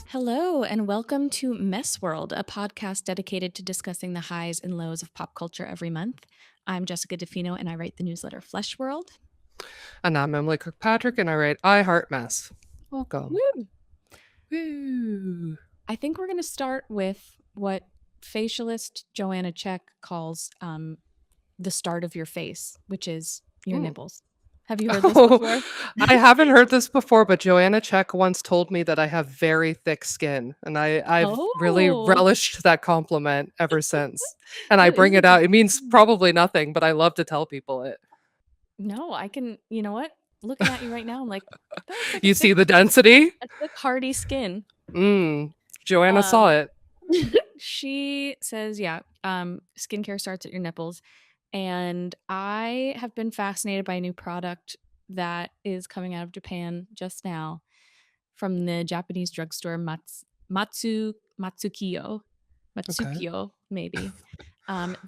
Hello, and welcome to Mess World, a podcast dedicated to discussing the highs and lows of pop culture every month. I'm Jessica DeFino, and I write the newsletter Flesh World. And I'm Emily Kirkpatrick, and I write I Heart Mess. Welcome. Woo! Woo. I think we're going to start with what facialist Joanna Check calls the start of your face, which is your nipples. Have you heard this before? I haven't heard this before, but Joanna Check once told me that I have very thick skin, and I've really relished that compliment ever since. And I bring it out. It means probably nothing, but I love to tell people it. No, I can, you know what? Looking at you right now, I'm like, you see the density? A thick, hardy skin. Joanna saw it. She says, skincare starts at your nipples. And I have been fascinated by a new product that is coming out of Japan just now from the Japanese drugstore Matsukiyo, maybe.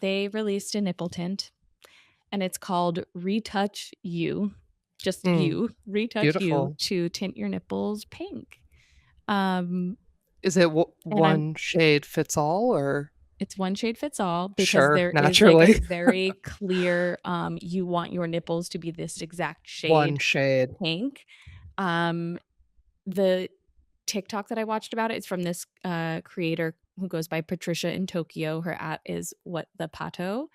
They released a nipple tint, and it's called Retouch You. Just you. Retouch Beautiful. You to tint your nipples pink. Is it one shade fits all, or? It's one shade fits all because there naturally. is like a very clear you want your nipples to be this exact shade. One shade pink. The TikTok that I watched about it is from this creator who goes by Patricia in Tokyo. Her @ is What the Pato.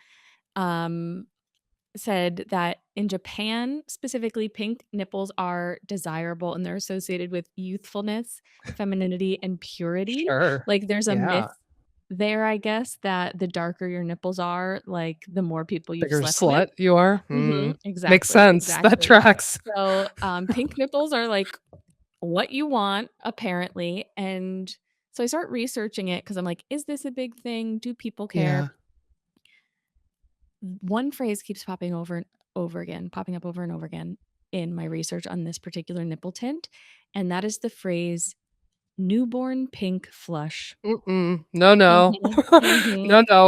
Said that in Japan, specifically, pink nipples are desirable and they're associated with youthfulness, femininity, and purity. Sure. Like there's a myth there, I guess, that the darker your nipples are, like the more people you've slept with. You are. Exactly. Makes sense. Exactly. That tracks. So pink nipples are like what you want, apparently. And so I start researching it because I'm like, is this a big thing? Do people care? Yeah. One phrase keeps popping up over and over again in my research on this particular nipple tint, and that is the phrase newborn pink flush. No. No,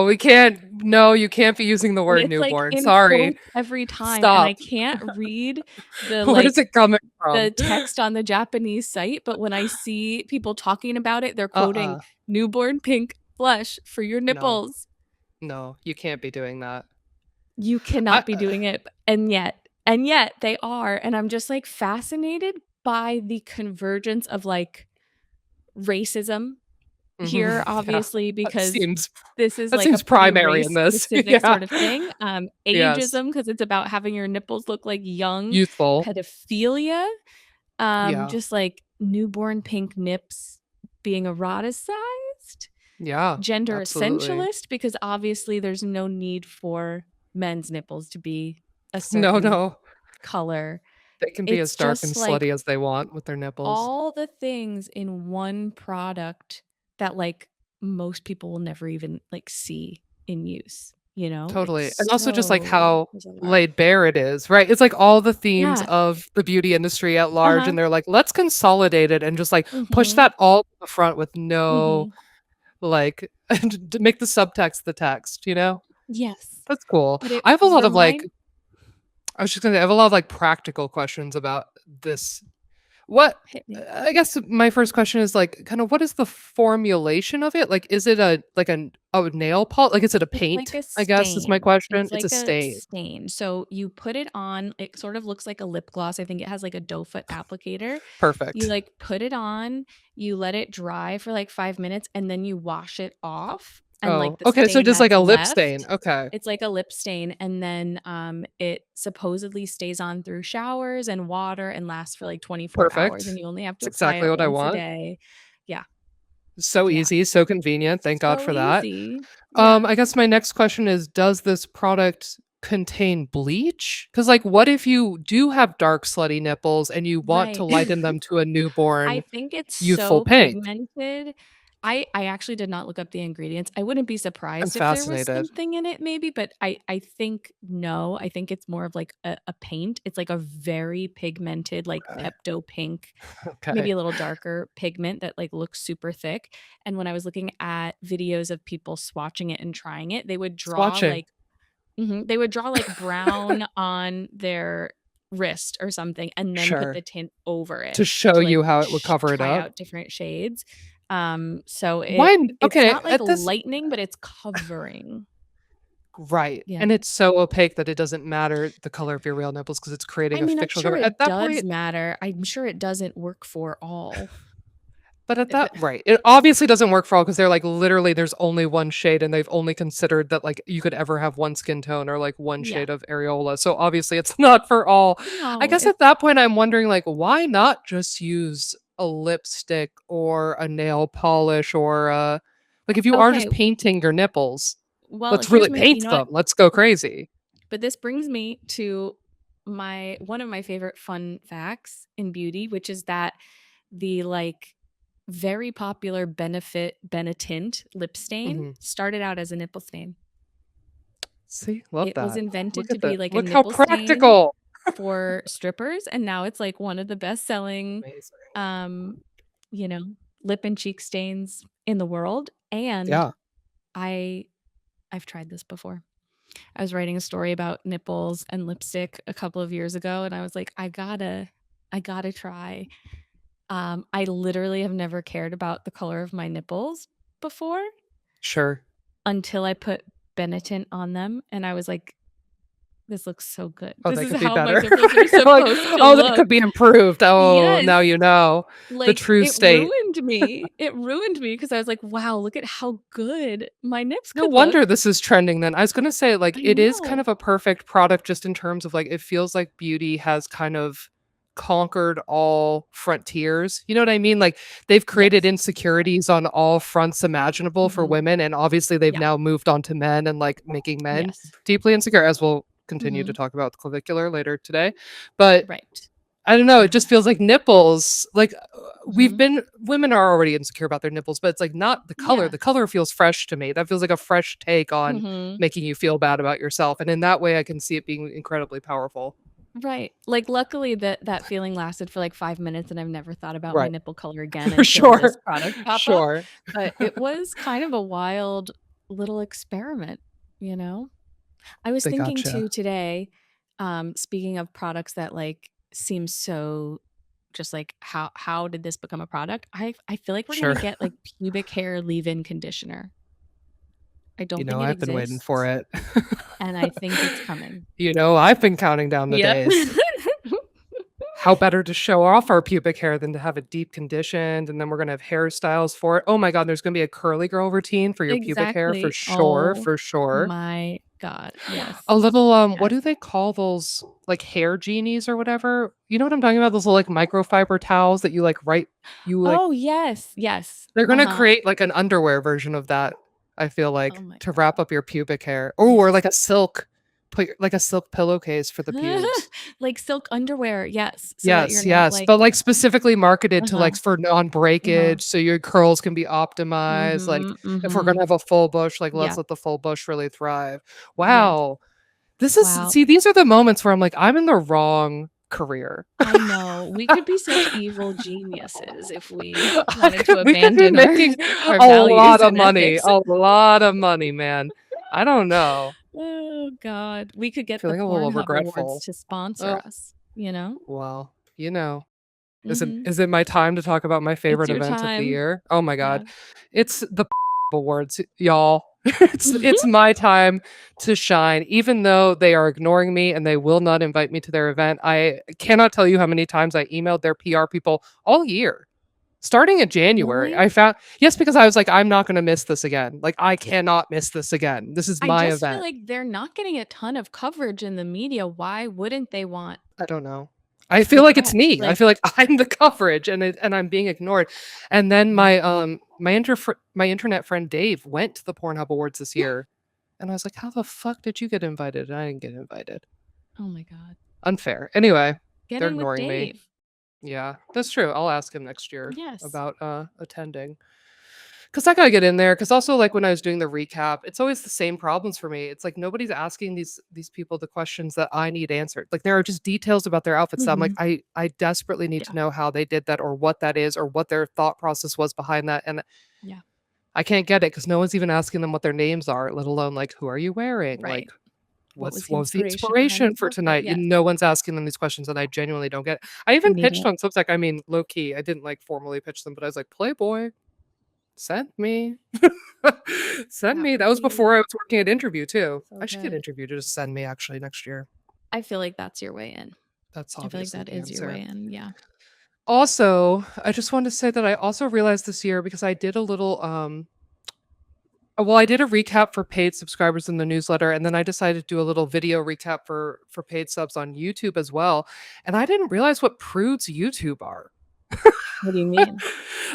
we can't. No, you can't be using the word newborn. Like sorry. Every time. Stop. And I can't read the where is it coming from? The text on the Japanese site, but when I see people talking about it, they're quoting newborn pink flush for your nipples. No, you can't be doing that. You cannot be doing it. And yet they are. And I'm just like fascinated by the convergence of like racism here, obviously, because this is like a primary in this specific sort of thing. Ageism, because it's about having your nipples look like young, youthful. Pedophilia, just like newborn pink nips being eroticized. Yeah, gender essentialist, because obviously there's no need for men's nipples to be a certain color. They can be as dark and slutty as they want with their nipples. All the things in one product that like most people will never even like see in use, you know? Totally. And also just like how laid bare it is, right? It's like all the themes of the beauty industry at large, and they're like, let's consolidate it and just like push that all to the front with no like to make the subtext the text, you know? Yes. That's cool. I have a lot of like I have a lot of like practical questions about this. I guess my first question is like kind of what is the formulation of it? Like is it a nail polish? Like is it a paint? Like I guess is my question. It's a stain. So you put it on, it sort of looks like a lip gloss. I think it has like a doe foot applicator. Perfect. You like put it on, you let it dry for like 5 minutes, and then you wash it off. And like so just like a lip stain. Okay. It's like a lip stain, and then it supposedly stays on through showers and water and lasts for like 24 hours, and you only have to apply it once a day. Yeah. So easy, so convenient. Thank God for that. I guess my next question is, does this product contain bleach? Because like what if you do have dark slutty nipples and you want to lighten them to a newborn I think it's youthful so pink? Pigmented. I actually did not look up the ingredients. I wouldn't be surprised if there was something in it, maybe, but I think no. I think it's more of like a paint. It's like a very pigmented, like Pepto pink, maybe a little darker pigment that like looks super thick. And when I was looking at videos of people swatching it and trying it, they would draw like brown on their wrist or something, and then put the Sure. tint over it To show to like you how it would cover it try up. out different shades. So Why it's okay, not like at this lightening, but it's covering. right, Yeah. and it's so opaque that it doesn't matter the color of your real nipples because it's I creating a mean, I'm fictional sure cover. At it that does point matter. I'm sure it doesn't work for all. but at If that it right, it obviously doesn't work for all because 'cause they're, like, literally there's only one shade, and they've only considered that, like, you could ever have one skin tone or, like, one Yeah. shade of areola, so obviously it's not for all. I No, guess it at that point, I'm wondering, like, why not just use a lipstick or a nail polish or, like, if you are just okay. painting your nipples, Well, let's really you paint know what? them, let's go Okay. crazy. But this brings me to my one of my favorite fun facts in beauty, which is that the like very popular Benefit Benetint lip stain Mhm. started out as a nipple stain. See, love It was that. invented Look to at be that. like a Look how nipple stain practical. for strippers, and now it's like one of the best-selling, Amazing. um, you know, lip and cheek stains in the world. And Yeah, I I've tried this before. I was writing a story about nipples and lipstick a couple of years ago, and I was like, I gotta try. I literally have never cared about the color of my nipples before sure. until I put Benetint on them, and I was like, this looks so good. Oh, This they is could be how my better. nipples are You're like, supposed to "Oh, they look. could be improved." Oh, Yes. now you know the Like, true it state. ruined me. It ruined me because I was like, wow, look at how good my nips No could look. wonder this is trending then. I was gonna say, like, I it is kind know. of a perfect product just in terms of, like, it feels like beauty has kind of conquered all frontiers. You know what I mean? Like, they've created Yes. insecurities on all fronts imaginable for Mhm. women, and obviously they've Yeah. now moved on to men and, like, making men Yes. deeply insecure, as we'll continue to Mhm. talk about with clavicular later today. But Right. I don't know, it just feels Yes. like nipples, like, we've Mhm. been women are already insecure about their nipples, but it's, like, not Yeah. the color feels fresh to me, that feels like a fresh take on Mhm. making you feel bad about yourself, and in that way, I can see it being incredibly powerful. Right. Like, luckily, that feeling lasted for, like, 5 minutes, and I've never thought about my Right. nipple color again For until this sure. product pop up, Sure. but it was kind of a wild little experiment, you know? I was They thinking gotcha. too today, speaking of products that, like, seem so just like, how did this become a product? I feel like we're gonna Sure. get, like, pubic hair leave-in conditioner. I You don't think know, it I've been waiting for exists, it. and I think it's coming. You know, I've been counting down the Yep. days. How better to show off our pubic hair than to have it deep conditioned, and then we're gonna have hairstyles for it. Oh my god, there's gonna be a curly girl routine for your pubic hair for Exactly. sure, Oh for sure. my god, A yes. little, what Yes. do they call those, like, hair genies or whatever? You know what I'm talking about? Those little, like, microfiber towels that you, like Oh, yes, yes. they're gonna Uh-huh. create, like, an underwear version of that, I feel Oh like, my to wrap god. up your pubic hair. Ooh, or Yes. like a silk like a silk pillowcase for the pubes. Like silk underwear, yes, so that you're Yes, not yes, like but, like, specifically marketed to, uh-huh, like, for uh-huh. non-breakage, so your curls can be optimized, like, Mhm, if we're gonna mhm. have a full bush, like, let's Yeah, let the full bush really thrive. yes. Wow. This is Wow. see, these are the moments where I'm like, "I'm in the wrong career." I know. We could be such evil geniuses if we wanted to We could be abandon our making our a values and ethics. a lot of money, man. I don't know. Oh god. We could get the Feeling a little Pornhub Awards regretful. to sponsor Oh, us, you know? well, you know. Mhm. Is it my time to talk about my It's favorite your event of the time. year? Oh my god. Yeah. It's the awards, y'all. It's my time to shine. Even though they are ignoring me and they will not invite me to their event, I cannot tell you how many times I emailed their PR people all year. Starting in January, Really? I found yes, because I was like, "I'm not gonna miss this again. Like, I cannot miss this again. This is I my just feel event." like they're not getting a ton of coverage in the media. Why wouldn't they want I don't know. I the feel like it's press? me. I Like feel like I'm the coverage and I'm being ignored. And then Mhm. my internet friend Dave went to the Pornhub Awards this year, and I was like, "How the fuck did you get invited?" And I didn't get invited. Oh my god. Unfair. Anyway, Get they're in with ignoring me. Dave. Yeah, that's true. I'll ask him next year Yes. about attending. Cause I gotta get in there. Cause also like when I was doing the recap, it's always the same problems for me. It's like nobody's asking these people the questions that I need answered. Like there are just details about their outfits that I'm like, Mhm. I desperately need to Yeah. know how they did that or what that is or what their thought process was behind that. And Yeah. I can't get it because no one's even asking them what their names are, let alone like who are you wearing? Like Right. What was the what was the inspiration behind inspiration this for outfit? tonight? Yes. No one's asking them these questions, and I genuinely don't get it. I Me even pitched neither. on Substack. I mean, low key, I didn't like formally pitch them, but I was like, Playboy, send me. Send That me. would That was before be I was working at Interview too. so I should get good. Interview to just send me actually next year. I feel like that's your way in. That's I feel like obviously that the is your answer. way in, yeah. Also, I just wanted to say that I also realized this year because I did a little well, I did a recap for paid subscribers in the newsletter, and then I decided to do a little video recap for paid subs on YouTube as well. And I didn't realize what prudes YouTube are. What do you mean?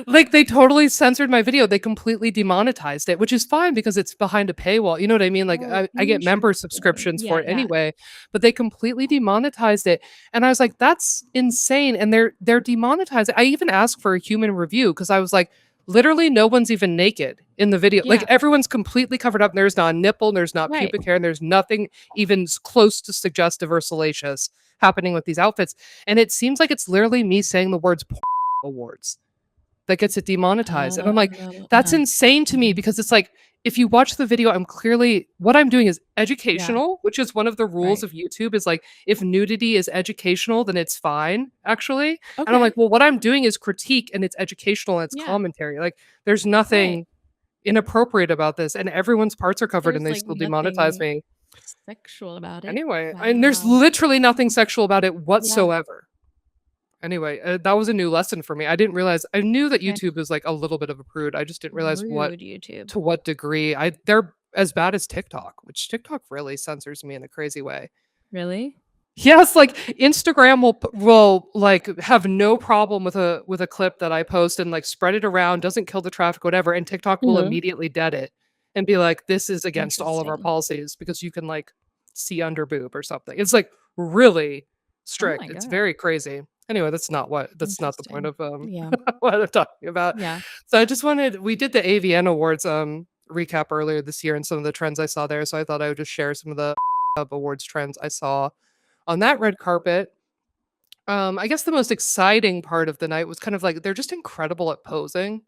Like they totally censored my video. They completely demonetized it, which is fine because it's behind a paywall. You know what I mean? Like Oh, I get member interesting. subscriptions for Yeah, it yeah. anyway, but they completely demonetized it. And I was like, that's insane. And they're demonetizing. I even asked for a human review because I was like, literally no one's even naked in the video. Like Yeah, everyone's completely covered up. There's not a nipple, there's not right. pubic hair, and there's nothing even close to suggestive or salacious happening with these outfits. And it seems like it's literally me saying the words awards that gets it demonetized. And I'm like, that's insane to me because it's like, if you watch the video, I'm clearly what I'm doing is Yeah, educational, which is one of the rules right. of YouTube is like, if nudity is educational, then it's fine, actually. And I'm Okay. like, well, what I'm doing is critique and it's educational and it's Yeah, commentary. Like, there's right. nothing inappropriate about this. And everyone's parts are covered and There's, they like, still demonetize nothing me. sexual about it. Anyway, and there's Wow. literally nothing sexual about it Yeah, whatsoever. Anyway, that was a new lesson for me. I didn't realize I knew that okay. YouTube is like a little bit of a prude. I just didn't realize what Rude YouTube. to what degree. They're as bad as TikTok, which TikTok really censors me in a crazy way. Really? Yes, like Instagram will like have no problem with a clip that I post and like spread it around, doesn't kill the traffic, whatever, and TikTok will Mhm. immediately dead it and be like, this is against all of our Interesting. policies because you can like see under boob or something. It's like really Oh strict. my It's god. very crazy. Anyway, that's not the point Interesting. of Yeah, what I'm talking about. yeah. So I just wanted we did the AVN Awards recap earlier this year and some of the trends I saw there. So I thought I would just share some of the awards trends I saw on that red carpet. I guess the most exciting part of the night was kind of like they're just incredible at posing,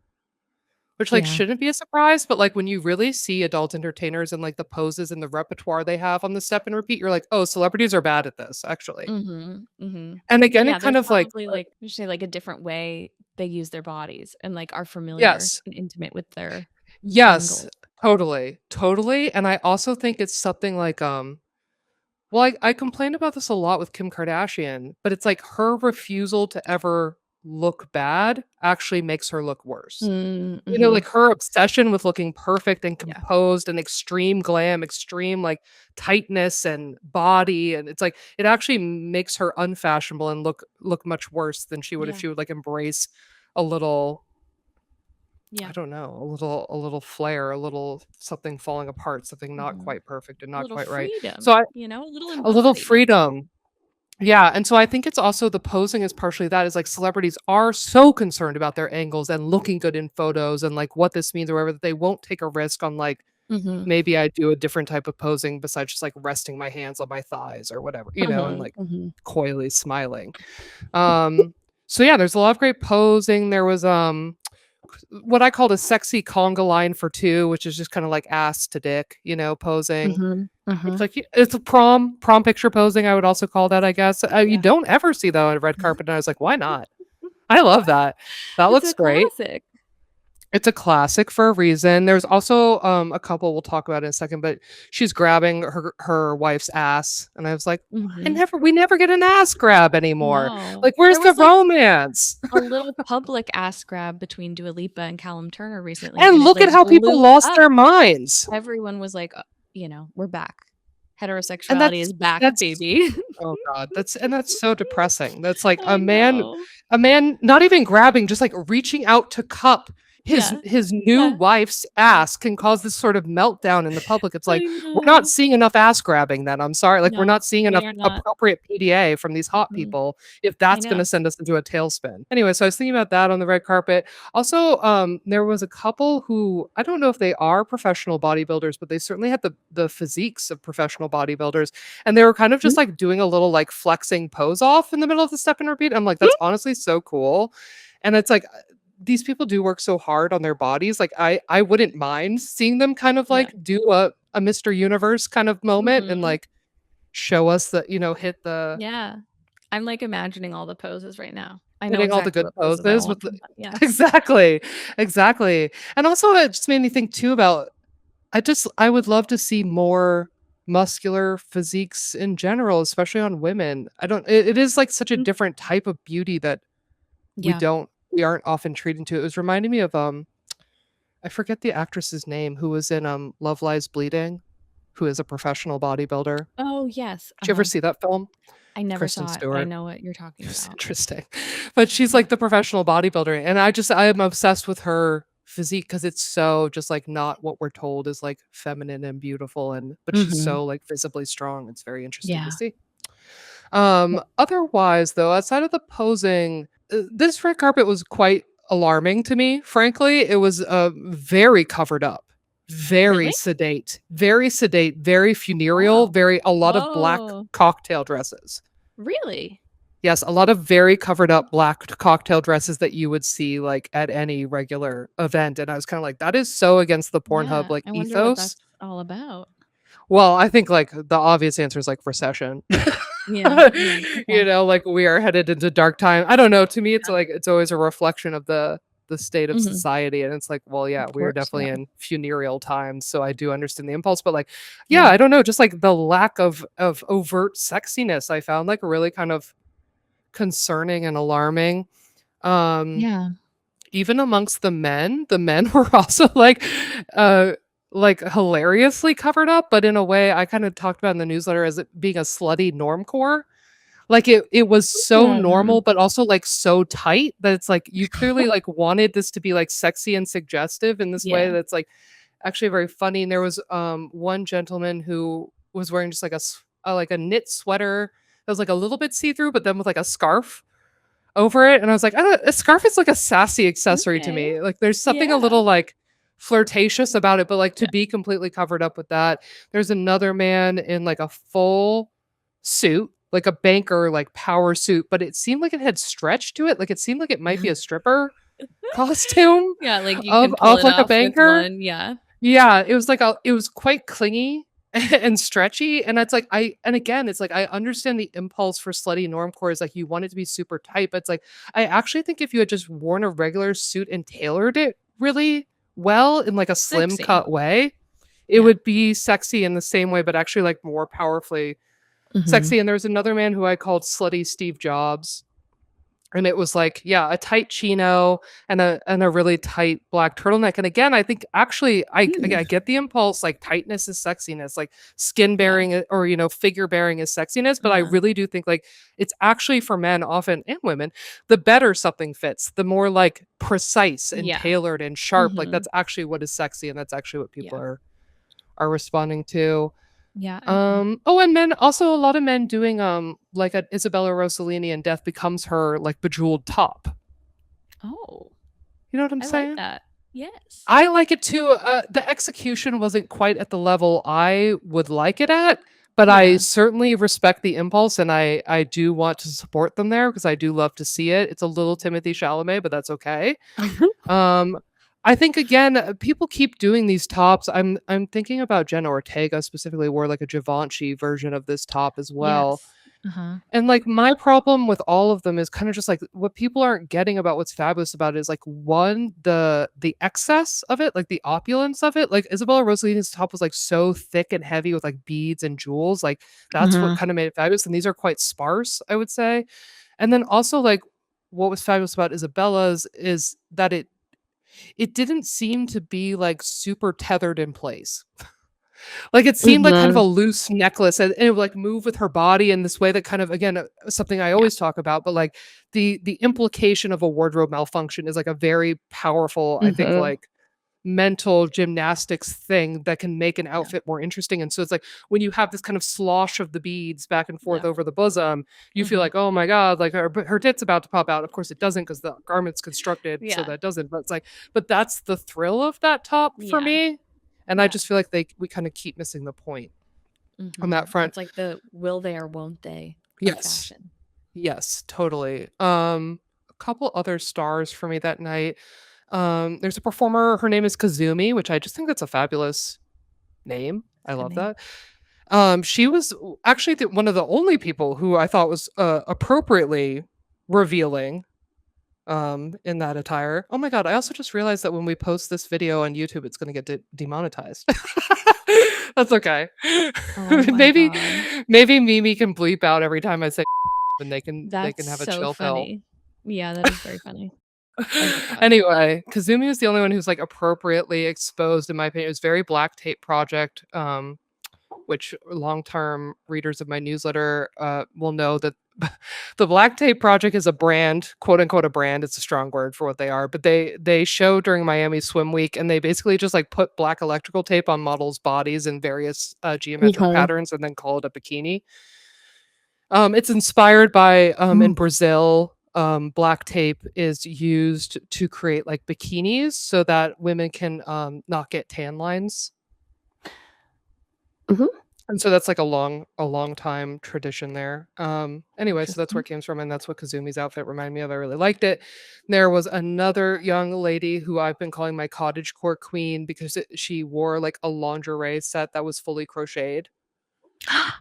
which like Yeah. shouldn't be a surprise, but like when you really see adult entertainers and like the poses and the repertoire they have on the step and repeat, you're like, oh, celebrities are bad at this, actually. Mhm, mhm. And again, Yeah, it kind there's of like probably, like, you say, like, a different way they use their bodies and, like, are familiar yes, and intimate with their yes, angles. totally, totally. And I also think it's something like well, I complain about this a lot with Kim Kardashian, but it's like her refusal to ever look bad actually makes her look worse. Mm, You know, mhm. like her obsession with looking perfect and Yeah, composed and extreme glam, extreme like tightness and body, and it's like it actually makes her unfashionable and look much worse than she would if yeah, she would like embrace a little I yeah. don't know, a little flare, a little something falling apart, something not Mhm. quite perfect and A not little quite right. freedom, So I a little a little embodiment. freedom. Yeah, and so I think it's also the posing is partially that is like celebrities are so concerned about their angles and looking good in photos and like what this means or whatever that they won't take a risk on like Mhm, maybe I do a different type of posing besides just like resting my hands on my thighs or whatever, and mhm, like mhm. coyly smiling. So yeah, there's a lot of great posing. There was what I called a sexy conga line for two, which is just kind of like ass to dick, posing. Mhm, It's mhm. like it's a prom picture posing, I would also call that, I guess. You Yeah. don't ever see that on a red carpet, and I was like, "Why not?" I love that. That It's looks a great. classic. It's a classic for a reason. There's also, a couple we'll talk about in a second, but she's grabbing her wife's ass, and I was like, Mhm. we never get an ass grab anymore. No. Like, where's There the was, like, romance? a little public ass grab between Dua Lipa and Callum Turner recently, And and it, look like, at how people blew lost up. their minds. Everyone was like, "We're back. And Heterosexuality is back, that's baby." oh god, that's so depressing. That's like I know. a man not even grabbing, just like reaching out to cup Yeah, his new yeah. wife's ass can cause this sort of meltdown in the public. It's I like we're not know. seeing enough ass grabbing then. I'm sorry. Like we're No, not seeing we enough are not. appropriate PDA from these hot Mm, people if I that's going to know. send us into a tailspin. Anyway, so I was thinking about that on the red carpet. Also, there was a couple who I don't know if they are professional bodybuilders, but they certainly had the physiques of professional bodybuilders and they were kind of just like doing a little like flexing pose off in the middle of the step and repeat. I'm like, that's honestly so cool. And it's like these people do work so hard on their bodies. Like I wouldn't mind seeing them kind of Yeah. like do a Mr. Universe kind of moment and Mhm. like show us the, hit the Yeah. I'm, like, imagining all the poses right now. I know hitting all the exactly good what poses I poses want with the from that, yeah. exactly, exactly. And also it just made me think too about I would love to see more muscular physiques in general, especially on women. I don't it is like such a Mm, different type of beauty that yeah. we aren't often treated to. It was reminding me of I forget the actress's name who was in Love Lies Bleeding, who is a professional bodybuilder. Oh, yes, Did you ever see that film? I never Kristen saw it, but I Stewart. know what you're talking It was about. interesting. But she's like the professional bodybuilder, and I am obsessed with her physique because it's so just like not what we're told is like feminine and beautiful, and but she's Mhm. so like visibly strong. It's very interesting to Yeah. see. Yeah. Otherwise though, outside of the posing, this red carpet was quite alarming to me. Frankly, it was very covered up, Really? very sedate, very funereal, Wow. very a lot of black Oh, cocktail dresses. really? Yes, a lot of very covered up black cocktail dresses that you would see, like, at any regular event, and I was kinda like, "That is so against the Pornhub, Yeah, like, I wonder what ethos." that's all about. Well, I think, like, the obvious answer is, like, recession. Yeah, yeah, okay. Like, we are headed into dark time. I don't know, to me, it's Yeah. like it's always a reflection of the state of Mhm. society, and it's like, well, yeah, Of we are course, yeah. definitely in funereal times, so I do understand the impulse, but, like, yeah, Yeah. I don't know, just, like, the lack of overt sexiness I found, like, really kind of concerning and alarming. Um, Yeah. Even amongst the men were also uh, like hilariously covered up, but in a way I kind of talked about in the newsletter as it being a slutty normcore. Like it was so normal, Mhm. but also like so tight that it's like you clearly like wanted this to be like sexy and suggestive in this way Yeah. that's like actually very funny. And there was one gentleman who was wearing just like like a knit sweater that was like a little bit see-through, but then with like a scarf over it, and I was like, a scarf is like a sassy accessory to Okay. me. Like, there's something a Yeah. little, like, flirtatious about it, but, like, to Yeah. be completely covered up with that. There's another man in, like, a full suit, like a banker, like, power suit, but it seemed like it had stretch to it, like, it seemed like it might be a stripper costume Yeah, like, you can pull of, it like, a off with banker. one, yeah. Yeah, it was like a it was quite clingy and stretchy, and it's like and again, it's like I understand the impulse for slutty normcore is like you want it to be super tight, but it's like I actually think if you had just worn a regular suit and tailored it really well in like a slim Sexy. cut way, it Yeah. would be sexy in the same way, but actually like more powerfully Mhm. sexy. And there was another man who I called slutty Steve Jobs, and it was like, yeah, a tight chino and a really tight black turtleneck. And again, I think actually Mm. I get the impulse, like tightness is sexiness, like skin Yeah. bearing or figure bearing is sexiness. But I Uh-huh. really do think like it's actually for men often and women, the better something fits, the more like precise and Yeah. tailored and sharp. Like Mhm. that's actually what is sexy, and that's actually what people Yeah. are responding to. Yeah, I agree. Oh, and men also a lot of men doing, like a Isabella Rossellini in Death Becomes Her, like, bejeweled top. Oh, You know what I'm I like saying? that. Yes. I like it too, the execution wasn't quite at the level I would like it at, but I Yeah. certainly respect the impulse, and I do want to support them there because I do love to see it. It's a little Timothy Chalamet, but that's okay. Um, I think again, people keep doing these tops. I'm thinking about Jenna Ortega specifically wore like a Givenchy version of this top as well. Yes. Uh-huh. And like my problem with all of them is kind of just like what people aren't getting about what's fabulous about it is like one, the excess of it, like the opulence of it. Like Isabella Rossellini's top was like so thick and heavy with like beads and jewels. Like that's what Mhm. kind of made it fabulous. And these are quite sparse, I would say. And then also like what was fabulous about Isabella's is that it didn't seem to be, like, super tethered in place. Like, it seemed like kind of a Mhm. loose necklace, and it would, like, move with her body in this way that kind of again, something I Yeah. always talk about, but, like, the implication of a wardrobe malfunction is, like, a very powerful, I think, Mhm. like, mental gymnastics thing that can make an Yeah. outfit more interesting, and so it's like, when you have this kind of slosh of the beads back and forth Yeah. over the bosom, you feel Mhm. like, "Oh my god," like, her tit's about to pop out. Of course, it doesn't because the garment's constructed so Yeah. that doesn't, but it's like but that's the thrill of that top for Yeah. me, and I Yeah. just feel like we kinda keep missing the point on that Mhm. front. It's like the will they or won't they of Yes. fashion. Yes, totally. A couple other stars for me that night. There's a performer, her name is Kazumi, which I just think that's a fabulous name. I Good love name. that. She was actually one of the only people who I thought was appropriately revealing in that attire. Oh my god, I also just realized that when we post this video on YouTube, it's going to get demonetized. That's okay. Oh my maybe god. maybe Mimi can bleep out every time I say and they can That's have a so chill pill. funny. Yeah, that is very funny. I love that. Anyway, Kazumi was the only one who's like appropriately exposed in my opinion. It was very Black Tape Project, which long-term readers of my newsletter will know that the Black Tape Project is a brand, quote unquote a brand. It's a strong word for what they are, but they show during Miami Swim Week, and they basically just like put black electrical tape on models' bodies in various geometric Okay. patterns, and then call it a bikini. It's inspired by in Mm. Brazil. Black tape is used to create like bikinis so that women can not get tan lines. Mhm. And so that's like a long time tradition there. Anyway, so that's where Interesting. it came from, and that's what Kazumi's outfit reminded me of. I really liked it. There was another young lady who I've been calling my cottagecore queen because she wore like a lingerie set that was fully crocheted.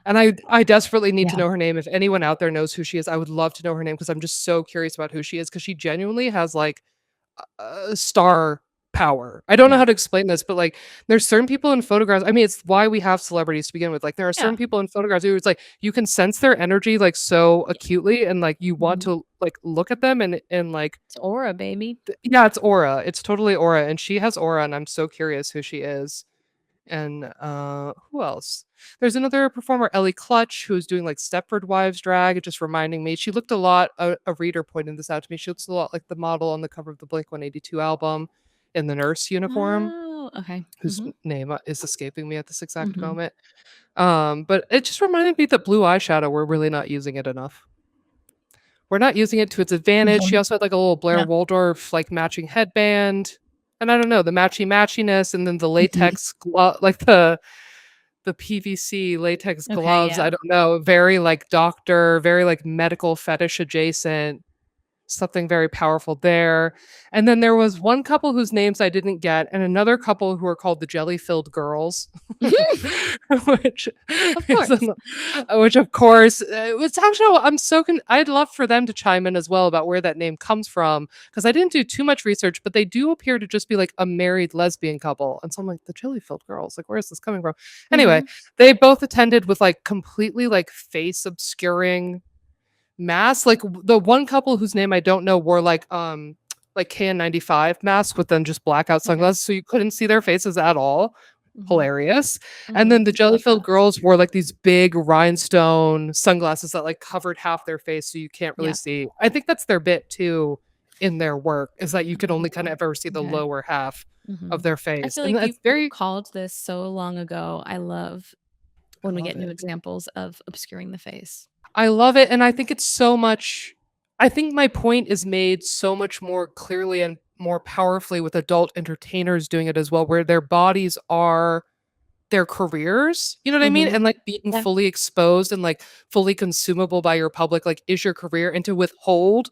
And I desperately need to Yeah. know her name. If anyone out there knows who she is, I would love to know her name because I'm just so curious about who she is because she genuinely has like star power. I don't know Yeah. how to explain this, but like there's certain people in photographs. I mean, it's why we have celebrities to begin with. Like there are certain Yeah. people in photographs who it's like you can sense their energy like so Yeah. acutely and like you want Mhm. to like look at them and like It's aura, baby. yeah, it's aura. It's totally aura and she has aura and I'm so curious who she is. And who else? There's another performer, Ellie Clutch, who's doing like Stepford Wives drag, just reminding me. She looked a lot, a reader pointed this out to me. She looks a lot like the model on the cover of the Blink 182 album in the nurse uniform, Oh, okay. whose Mhm. name is escaping me at this exact Mhm. moment. But it just reminded me that blue eyeshadow, we're really not using it enough. We're not using it to its advantage. She Mhm. also had like a little Blair Yeah. Waldorf like matching headband. And I don't know, the matchy matchiness and then the Mhm. latex like the PVC latex Okay, gloves, yeah. I don't know, very like doctor, very like medical fetish adjacent, something very powerful there. And then there was one couple whose names I didn't get, and another couple who are called the Jelly Filled Girls, which Of is course. which of course it's actually I'd love for them to chime in as well about where that name comes from because I didn't do too much research, but they do appear to just be like a married lesbian couple, and so I'm like the Jelly Filled Girls, like where is this coming from? Anyway, Mhm. they both attended with like completely like face obscuring masks. Like the one couple whose name I don't know wore like KN95 masks with then just blackout Okay. sunglasses, so you couldn't see their faces at all. Mhm. Hilarious. And Mhm. then the I love jelly-filled that. girls wore like these big rhinestone sunglasses that like covered half their face so you can't really Yeah. see. I think that's their bit too in their work is that you can only kind of ever see the Okay. lower half of Mhm. their I face. feel And like that's you very called this so long ago. I love I when we love get new it. examples of obscuring the face. I love it, and I think it's so much I think my point is made so much more clearly and more powerfully with adult entertainers doing it as well, where their bodies are their careers, you know what I mean? Mhm. And, like, being Yeah. fully exposed and, like, fully consumable by your public, like, is your career, and to withhold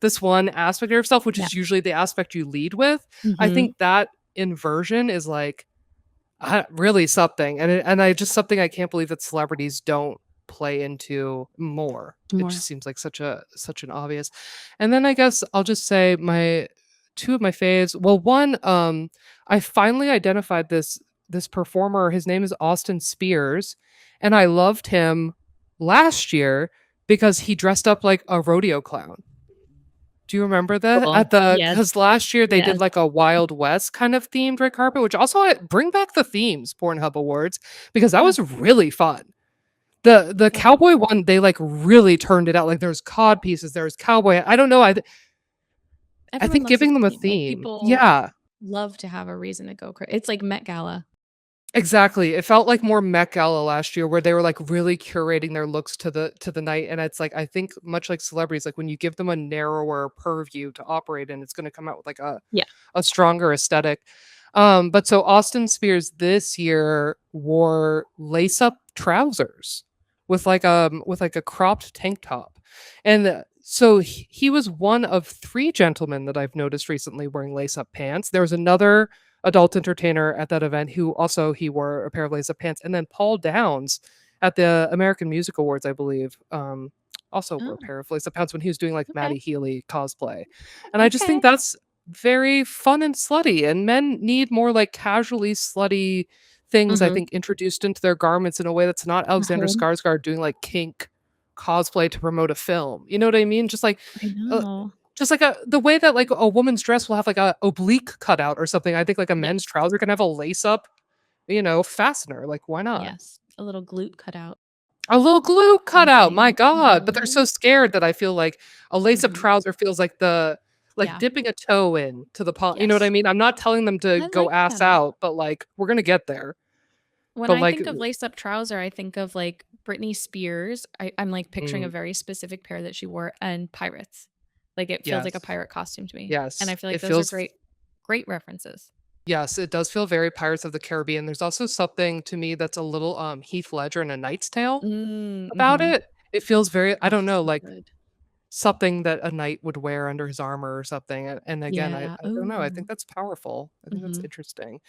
this one aspect of yourself, which Yeah. is usually the aspect you lead with, I Mhm. think that inversion is, like, really something, and I just something I can't believe that celebrities don't play into more. It More. just seems like such an obvious. And then I guess I'll just say my 2 of my faves. Well, one, I finally identified this performer. His name is Austin Spears, and I loved him last year because he dressed up like a rodeo clown. Do you remember that? Cool. Yes. Because last year they did Yes. like a Wild West kind of themed red carpet, which also bring back the themes Pornhub Awards because that Yeah. was really fun. The Yeah. cowboy one, they like really turned it out. Like there's cod pieces, there's cowboy. I don't know. I Everyone think loves a giving them a theme. Like, theme. people Yeah. love to have a reason to go it's like Met Gala. Exactly. It felt like more Met Gala last year where they were like really curating their looks to the night. And it's like I think much like celebrities, like when you give them a narrower purview to operate in, it's gonna come out with like Yeah. a stronger aesthetic. But so Austin Spears this year wore lace-up trousers with like a cropped tank top. And so he was one of 3 gentlemen that I've noticed recently wearing lace-up pants. There was another adult entertainer at that event who also he wore a pair of lace-up pants, and then Paul Downs at the American Music Awards, I believe, also wore a Oh, pair of lace-up pants when he was doing like okay. Maddie Healy cosplay. And I just think Okay. that's very fun and slutty, and men need more like casually slutty things, I Mhm. think, introduced into their garments in a way that's not Alexander Mhm. Skarsgård doing like kink cosplay to promote a film. You know what I mean? I Uh, know. just like the way that like a woman's dress will have like a oblique cutout or something. I think like a men's Yes. trouser can have a lace up, fastener. Like why not? Yes. A little glute cutout. A little glue cutout, my Something. god, but they're Mhm. so scared that I feel like a lace-up Mhm. trouser feels like like Yeah. dipping a toe in to the you know what I Yes. mean? I'm not telling them to I go like ass that. out, but, like, we're gonna get there. When But, I like think of lace-up trouser, I think of, like, Britney Spears. I'm, like, picturing a mm, very specific pair that she wore, and pirates. Like, it feels like a yes, pirate costume to me, and I yes, feel it like those are feels great references. yes, it does feel very Pirates of the Caribbean. There's also something to me that's a little, Heath Ledger in A Knight's Tale about Mhm. it. It feels very I Oh, don't know, so like good. something that a knight would wear under his armor or something, and again, Yeah. I don't know, I think Ooh. that's powerful. I think that's Mhm. interesting.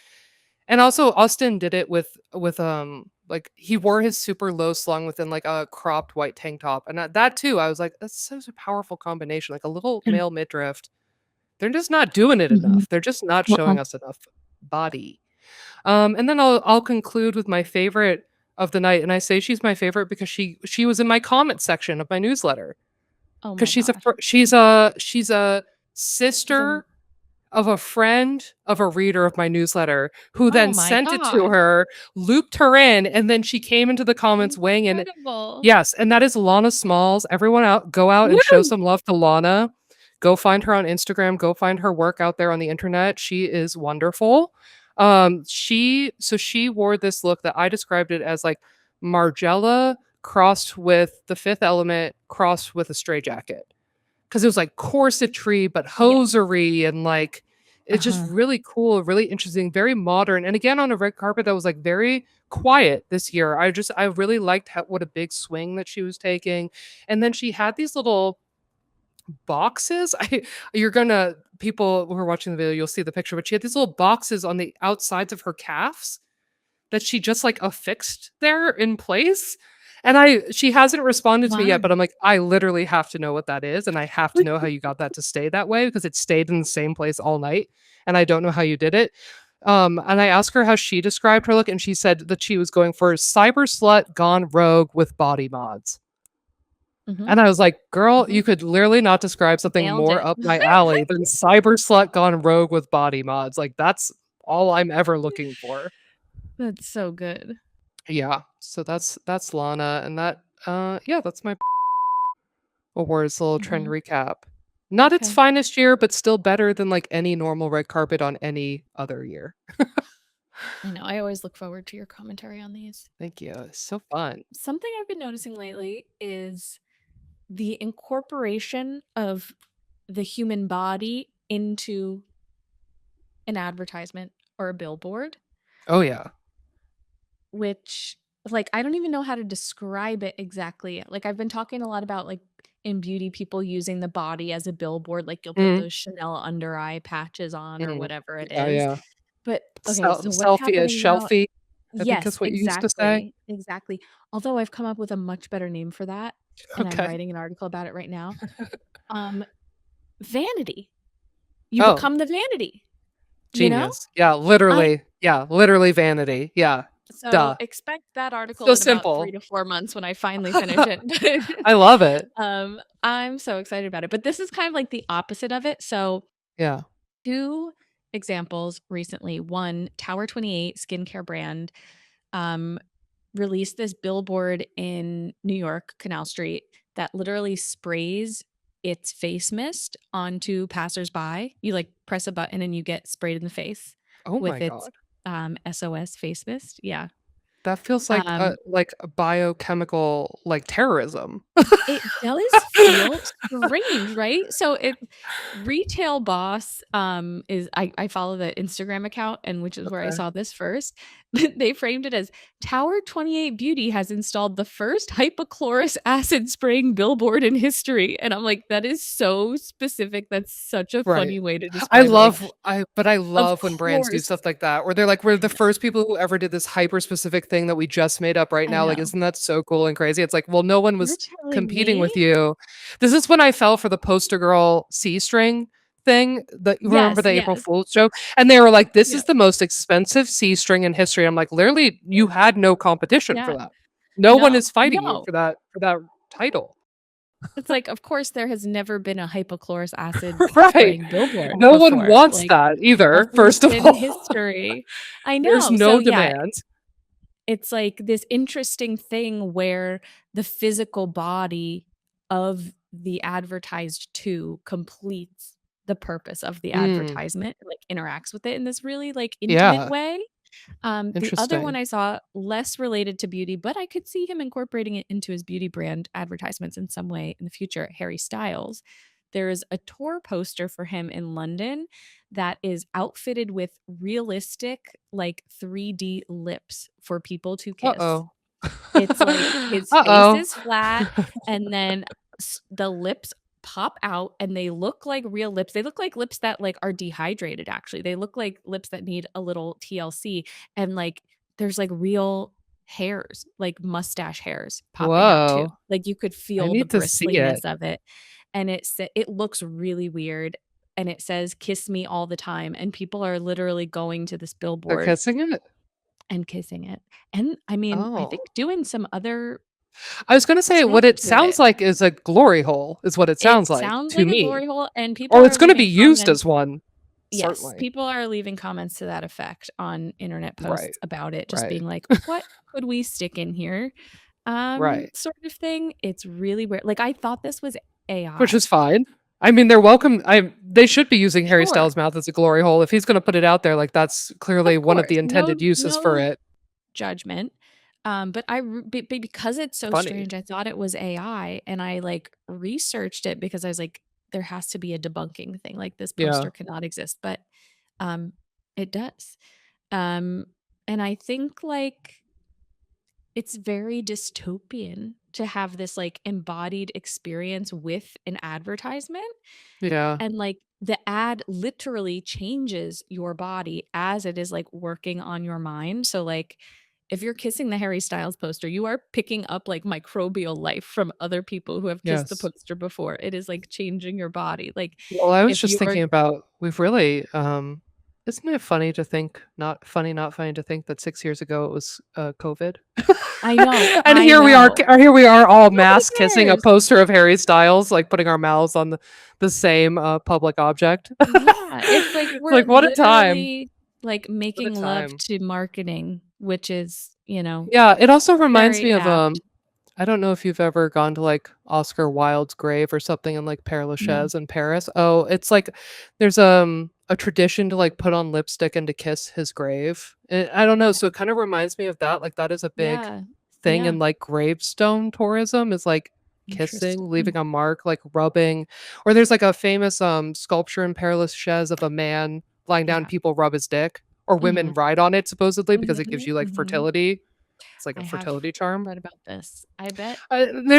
And also Austin did it with like he wore his super low slung within like a cropped white tank top. And that too, I was like, that's such a powerful combination. Like a little Yeah. male midriff. They're just not doing it Mhm. enough. They're just not Uh-uh. showing us enough body. And then I'll conclude with my favorite of the night. And I say she's my favorite because she was in my comment section of my newsletter. Oh Because my gosh. she's a She's a sister of a friend of a reader of my newsletter who Oh then my sent it to gosh. her, looped her in, and then she came into the comments weighing in. Incredible. Yes, and that is Lana Smalls. Everyone go out and show Woo! some love to Lana. Go find her on Instagram. Go find her work out there on the internet. She is wonderful. She wore this look that I described it as like Margiela crossed with the Fifth Element crossed with a stray jacket, because it was like corsetry but Yeah. hosiery and like it's just Uh-huh. really cool, really interesting, very modern. And again, on a red carpet that was like very quiet this year. I really liked what a big swing that she was taking. And then she had these little boxes. I you're gonna People who are watching the video, you'll see the picture, but she had these little boxes on the outsides of her calves that she just like affixed there in place. And she hasn't responded to me yet, Wow. but I'm like, I literally have to know what that is. And I have to know how you got that to stay that way because it stayed in the same place all night. And I don't know how you did it. And I asked her how she described her look, and she said that she was going for cyber slut gone rogue with body mods. Mhm. And I was like, girl, Mhm. you could literally not describe something Nailed more it. up my alley than cyber slut gone rogue with body mods. Like, that's all I'm ever looking for. That's so good. Yeah, so that's Lana, and yeah, that's my awards little trend Mhm. recap. Not its Okay. finest year, but still better than like any normal red carpet on any other year. I know. I always look forward to your commentary on these. Thank you. It's so fun. Something I've been noticing lately is the incorporation of the human body into an advertisement or a billboard, Oh yeah. which like I don't even know how to describe it exactly. Like I've been talking a lot about like in beauty people using the body as a billboard, like you'll put Mm, those Chanel under eye patches on or mm. whatever it Yeah, is. yeah. But okay, so what's Selfie is happening now. shelfie, I think Yes, is what you used to say. exactly. Exactly. Although I've come up with a much better name for that and I'm Okay. writing an article about it right now. Um Vanity. You Oh, become the vanity, you know? genius. Yeah, I literally. Yeah, literally vanity. Yeah. So Duh. expect that article So in about 3 simple. to 4 months when I finally finish it. I love it. I'm so excited about it, but this is kind of like the opposite of it. So Yeah. 2 examples recently. One, Tower 28 skincare brand, um, released this billboard in New York, Canal Street, that literally sprays its face mist onto passersby. You, like, press a button and you get sprayed in the face Oh my with its, god. SOS face mist. Yeah. That feels Um, like a biochemical, like, terrorism. it does feel strange, right? So it Retail Boss, is I follow the Instagram account, and which is where I Okay. saw this first. They framed it as Tower 28 Beauty has installed the first hypochlorous acid spraying billboard in history. And I'm like, that is so specific. That's such a Right. funny way to describe it. Like, I of love when brands do course. stuff like that, where they're like, "We're the first people who ever did this hyper specific thing that we just made up right I now." Like, know. isn't that so cool and crazy? It's like, well, no one You're was telling competing with me? you. This is when I fell for the poster girl C-string thing. That you remember Yes, the April yes. Fool's joke? And they were like, "This Yeah. is the most expensive C-string in history." I'm like, "Literally, you had no competition for Yeah. that. No one No, is fighting you no. for that title." It's like, of course, there has never been a hypochlorous acid Right. spraying billboard No one before. wants Like, that either, nothing's first of in all. history. I There's know. So, no yeah, demand. it's like this interesting thing where the physical body of the advertised to completes the purpose of the Mm, advertisement, like, interacts with it in this really, like, intimate yeah, way. The other one interesting. I saw, less related to beauty, but I could see him incorporating it into his beauty brand advertisements in some way in the future, Harry Styles. There is a tour poster for him in London that is outfitted with realistic, like 3D lips for people to kiss. Uh-oh. It's like his face Uh-oh. is flat, and then the lips pop out, and they look like real lips. They look like lips that, like, are dehydrated, actually. They look like lips that need a little TLC, and, like, there's, like, real hairs, like mustache hairs popping out too. Whoa. Like, you could I feel the need to see it. bristliness of it, and it looks really weird, and it says, "Kiss me all the time," and people are literally going to this They're billboard kissing it? and kissing it. And, I mean, I Oh. think doing some other I was gonna say what things it with sounds it. like is a glory hole, is what it It sounds like sounds to like a me. glory hole, and people Or it's are gonna be leaving used comments. as one, Yes, certainly. people are leaving comments to that effect on internet Right, posts about it, just right, being like, "What could we stick in here?" right. Sort of thing. It's really weird. Like, I thought this was Which AI. is fine. I mean, they're welcome. They should be using Harry Sure. Styles' mouth as a glory hole. If he's gonna put it out there, like, that's clearly Of one of course. the intended uses for No it. judgment. But because it's so Funny. strange, I thought it was AI, and I, like, researched it because I was like, there has to be a debunking thing, like, this Yeah, poster cannot exist, but, um, it does. Um, and I think, like, it's very dystopian to have this, like, embodied experience with an advertisement, yeah. and, like, the ad literally changes your body as it is, like, working on your mind. So, like, if you're kissing the Harry Styles poster, you are picking up, like, microbial life from other people who have kissed the Yes. poster before. It is, like, changing your body. Like, Well, I was if just you're thinking about we've really, isn't it funny to think not funny to think that 6 years ago it was, COVID? I know, And I know. here we are all Nobody mass kissing a cares. poster of Harry Styles, like, putting our mouths on the same, public object. Yeah, it's like we're Like, what a time. literally, like, What a making love time. to marketing, which is, Yeah, it also reminds me very of, apt. I don't know if you've ever gone to, like, Oscar Wilde's grave or something in, like, Père No. Lachaise in Paris. Oh, it's like there's, a tradition to, like, put on lipstick and to kiss his grave. I don't know, so it kind of reminds me of that, like, that is a big Yeah. thing Yeah. in, like, gravestone tourism is, like, kissing, Interesting. leaving a mark, like, rubbing or there's, like, a famous, sculpture in Père Lachaise of a man lying down, Yeah. people rub his dick, or women Mhm. ride on it supposedly because it gives Mhm, you, like, mhm. fertility. It's like a I have fertility charm. read about this. There I bet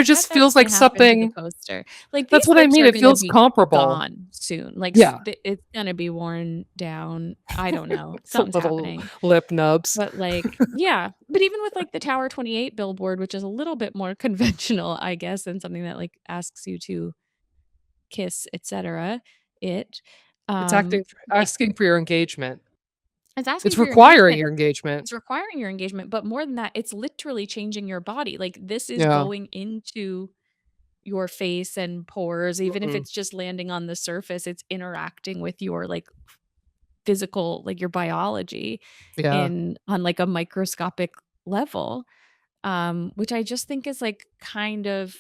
just that's feels gonna like happen to the something poster. Like, that's these what I lips mean, are it gonna feels be comparable. gone soon. Like, Yeah, it's gonna be worn down. I don't know. the Something's little happening. lip nubs. But, like, yeah. But even with, like, the Tower 28 billboard, which is a little bit more conventional, I guess, than something that, like, asks you to kiss, etcetera, it, It's like, asking for your engagement. it's asking It's for your requiring engagement. your engagement. It's requiring your engagement, but more than that, it's literally changing your body. Like, this is Yeah. going into your face and pores, even if Mhm. it's just landing on the surface, it's interacting with your, like, physical, like, your biology Yeah. in on, like, a microscopic level, which I just think is, like, kind of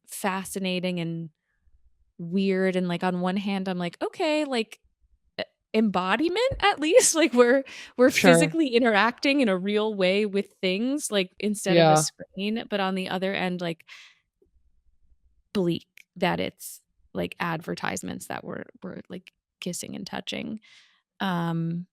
fascinating and weird, and, like, on one hand, I'm like, "Okay," like, embodiment at least, like we're Sure. physically interacting in a real way with things, like, instead of a Yeah. screen, but on the other end, like, bleak that it's, like, advertisements that we're, like, kissing and touching. Um,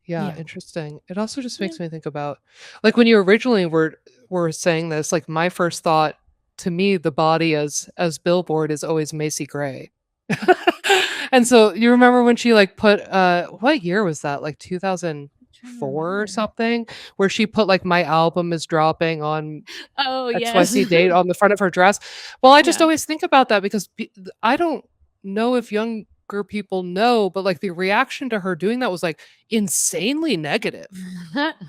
Yeah, yeah. interesting. It also just Yeah. makes me think about like when you originally were saying this, like my first thought to me, the body as billboard is always Macy Gray. And so you remember when she like put what year was that? Like I'm trying to 2004 or remember. something, where she put like my album is dropping on Oh, yes. XYZ date on the front of her dress. Well, I just Yeah. always think about that because I don't know if younger people know, but like the reaction to her doing that was like insanely negative.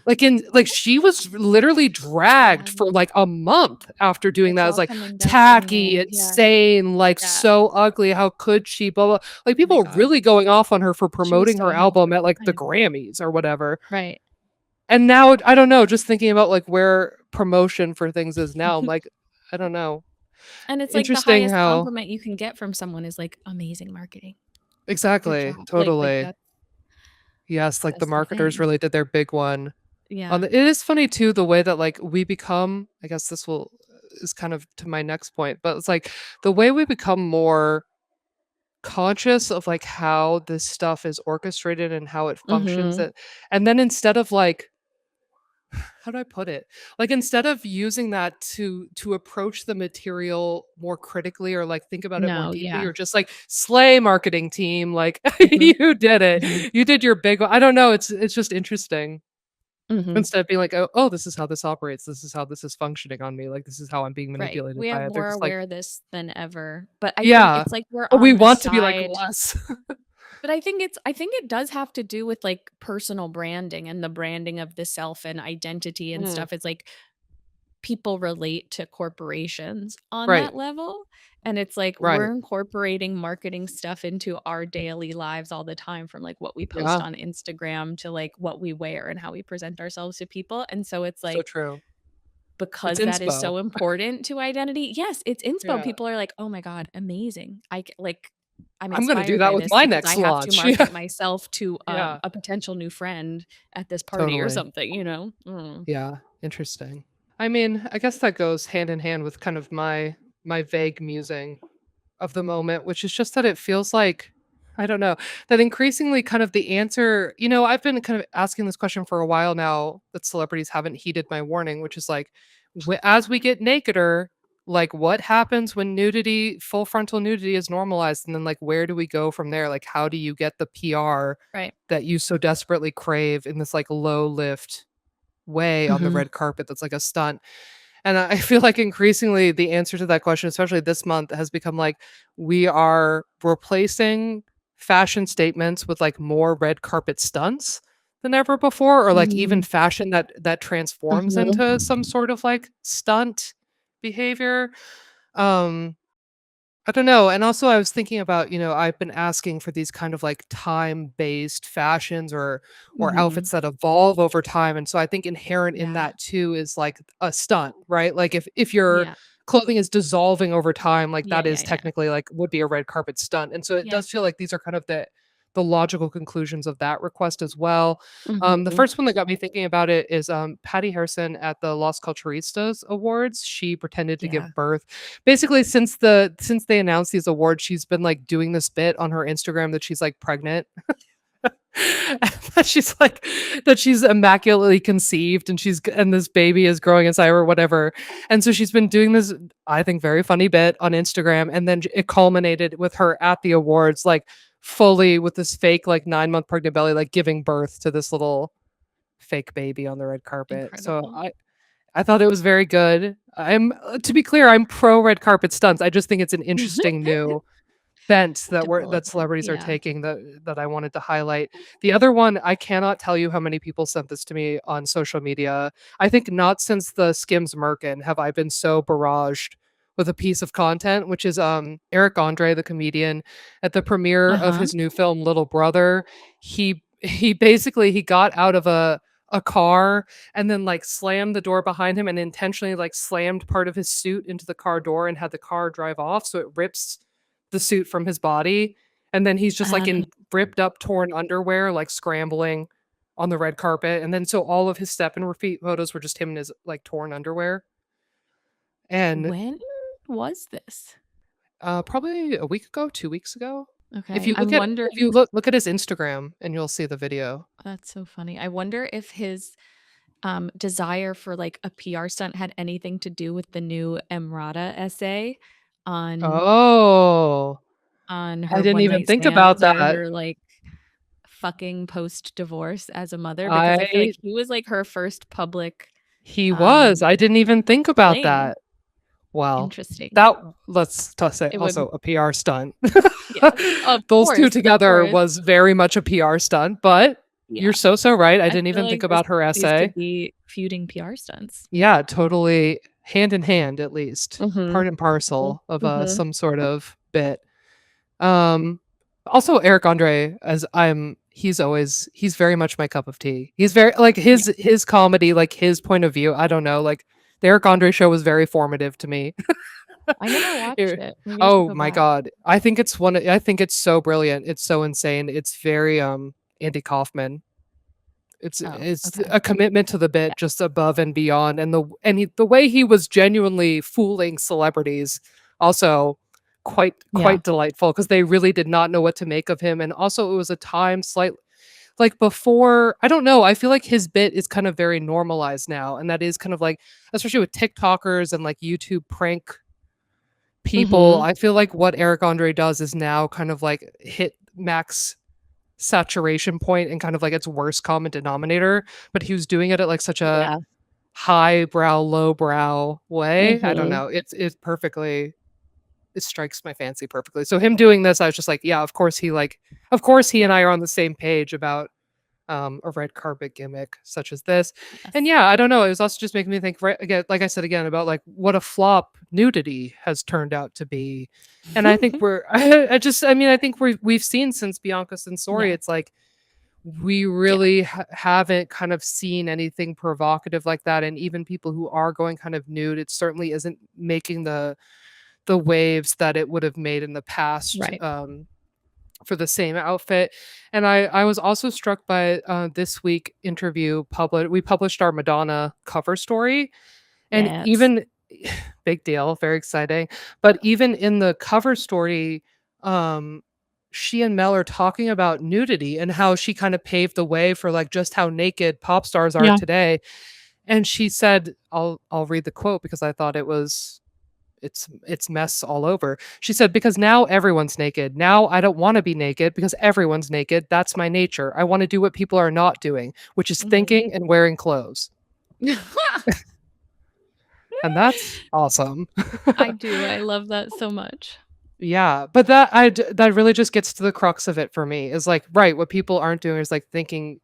Like she was literally dragged Yeah. for like a month after doing It's that. It's all like coming back to tacky, me. Yeah. insane, like Yeah. so ugly. How could she? Blah blah. Like Oh my people are god. really going off on her for She was promoting so her album angry. at like I the know. Grammys or whatever. Right. And now I don't know, just thinking about like where promotion for things is now, I'm like, I don't know. And it's like the Interesting highest how compliment you can get from someone is like, "Amazing marketing. Good exactly, job." Like totally. Yes, like the that's the marketers thing. really did their big one. On Yeah. the it is funny too the way that like we become, I guess this will is kind of to my next point, but it's like the way we become more conscious of like how this stuff is orchestrated and how it functions Mhm. and then instead of like how do I put it? Like instead of using that to approach the material more critically or like think about it more No, deeply, yeah. you're just like slay marketing team, like Mhm. you did it. Mhm. You did your big one. I don't know, it's just interesting. Mhm. Instead of being like, oh, this is how this operates. This is how this is functioning on me. Like this is how I'm being Right. manipulated We have by it. They're more just like, awareness than ever, but I think yeah. it's like we're But we on the want to be like side. less. But I think it does have to do with, like, personal branding and the branding of the self and identity and Mm, stuff. It's like people relate to corporations on right. that level, and it's like Right. we're incorporating marketing stuff into our daily lives all the time, from, like, what we post Yeah. on Instagram to, like, what we wear and how we present ourselves to people, and so it's So like, true. It's because that is inspo. so important to identity, yes, it's inspo. Yeah. People are like, "Oh my god, amazing." Like, I'm I'm gonna do inspired that by with this my because I next have to launch. Yeah. market myself to, Yeah. a potential new friend at this party or Totally. something, you know? Mm. Yeah, interesting. I mean, I guess that goes hand in hand with kind of my vague musing of the moment, which is just that it feels like I don't know, that increasingly kind of the answer, I've been kind of asking this question for a while now that celebrities haven't heeded my warning, which is like as we get nakeder, like what happens when nudity, full frontal nudity is normalized and then like where do we go from there? Like how do you get the PR Right. that you so desperately crave in this like low lift way on the Mhm. red carpet that's like a stunt. And I feel like increasingly the answer to that question, especially this month, has become like we are replacing fashion statements with like more red carpet stunts than ever before, or like even Mhm. fashion that transforms into Mhm. some sort of like stunt behavior. Um I don't know, and also I was thinking about, I've been asking for these kind of like time-based fashions or Mhm. outfits that evolve over time, and so I think inherent in Yeah. that too is like a stunt, right? Like if your Yeah. clothing is dissolving over time, like Yeah, that yeah, is yeah. technically like would be a red carpet stunt. And so it Yeah. does feel like these are kind of the logical conclusions of that request as well. The Mhm. first one that got me thinking about it is Patty Harrison at the Los Culturistas Awards. She pretended to Yeah. give birth. Basically, since they announced these awards, she's been like doing this bit on her Instagram that she's like pregnant. That she's like that she's immaculately conceived and this baby is growing inside her or whatever. And so she's been doing this, I think, very funny bit on Instagram. And then it culminated with her at the awards, like fully with this fake, like 9-month pregnant belly, like giving birth to this little fake baby on the red carpet. So Incredible. I thought it was very good. I'm to be clear, I'm pro red carpet stunts. I just think it's an interesting new bent that Development. celebrities are Yeah. taking that I wanted to highlight. The other one, I cannot tell you how many people sent this to me on social media. I think not since the Skims Merkin have I been so barraged with a piece of content, which is Eric Andre, the comedian, at the premiere of Uh-huh. his new film Little Brother. He basically he got out of a car and then like slammed the door behind him and intentionally like slammed part of his suit into the car door and had the car drive off so it rips the suit from his body and then he's just, like, Um, in ripped up, torn underwear, like, scrambling on the red carpet, and then so all of his step and repeat photos were just him in his, like, torn underwear, and, when was this? probably a week ago, 2 weeks ago? Okay, I'm wondering If you look at his Instagram, and you'll see the video. that's so funny. I wonder if his, desire for, like, a PR stunt had anything to do with the new Emrata essay on Oh, I her didn't even one-night think stands about or that. her, like, fucking post-divorce as a mother, because I feel like I he was, like, her first public, He was, um, I didn't even think about fling. that. Well, Interesting. that let's to say It would also a PR stunt. yes, Those 2 of together course. was very much a PR stunt, but you're Yeah. so right, I I didn't feel even think like this about her used to essay. be feuding PR stunts. Yeah, totally hand in hand, at least, Mhm. part and parcel of, Mhm. some sort of bit. Um, Also Eric Andre, as he's very much my cup of tea. He's very like, Yeah. his comedy, like, his point of view, I don't know, like, the Eric Andre show was very formative to me. I never watched Er it. Maybe I should Oh go my back. god. I think it's so brilliant, it's so insane, it's very, Andy Kaufman. Oh, It's okay. a commitment to the Yeah. bit just above and beyond, and the way he was genuinely fooling celebrities, also Yeah. quite delightful because they really did not know what to make of him, and also it was a time like, before I don't know, I feel like his bit is kind of very normalized now, and that is kind of like especially with TikTokers and, like, YouTube prank people, Mhm. I feel like what Eric Andre does is now kind of, like, hit max saturation point and kind of, like, its worst common denominator, but he was doing it at, like, such a Yeah. highbrow, lowbrow way. I don't Mhm. know. It strikes my fancy perfectly. So him doing this, I was just like, yeah, of course he Yeah. and I are on the same page about a red carpet gimmick such as this. And Yes. yeah, I don't know. It was also just making me think, right again, like I said again, about like what a flop nudity has turned out to be. And I think I think we've seen since Bianca Censori, Yeah. it's like we Yeah. really haven't kind of seen anything provocative like that. And even people who are going kind of nude, it certainly isn't making the waves that it would have made in the past. Right. For the same outfit. And I was also struck by this week interview we published our Madonna cover story, and Yes. even big deal, very exciting. But even in the cover story, um, she and Mel are talking about nudity and how she kind of paved the way for like just how naked pop stars are Yeah. today. And she said, I'll read the quote because I thought it's mess all over. She said, "Because now everyone's naked. Now I don't want to be naked because everyone's naked. That's my nature. I want to do what people are not doing, which is Mhm. thinking and wearing clothes." And that's awesome. I do. I love that so much. Yeah, but that really just gets to the crux of it for me is like, right, what people aren't doing is like thinking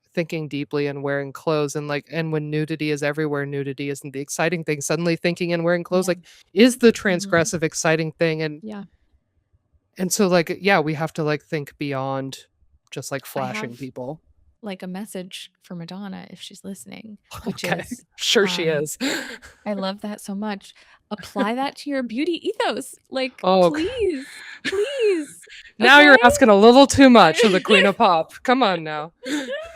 deeply and wearing clothes and like and when nudity is everywhere, nudity isn't the exciting thing. Suddenly thinking and wearing clothes Yeah. like is the Mhm. transgressive exciting thing Yeah. and so like yeah, we have to like think beyond just like I flashing have, people. like, a message for Madonna if she's listening, which Okay. is, Sure she um is. I love that so much. Apply that to your beauty ethos. Like, Oh, please, please, now you're okay? asking a little too much of the queen of pop. Come on now.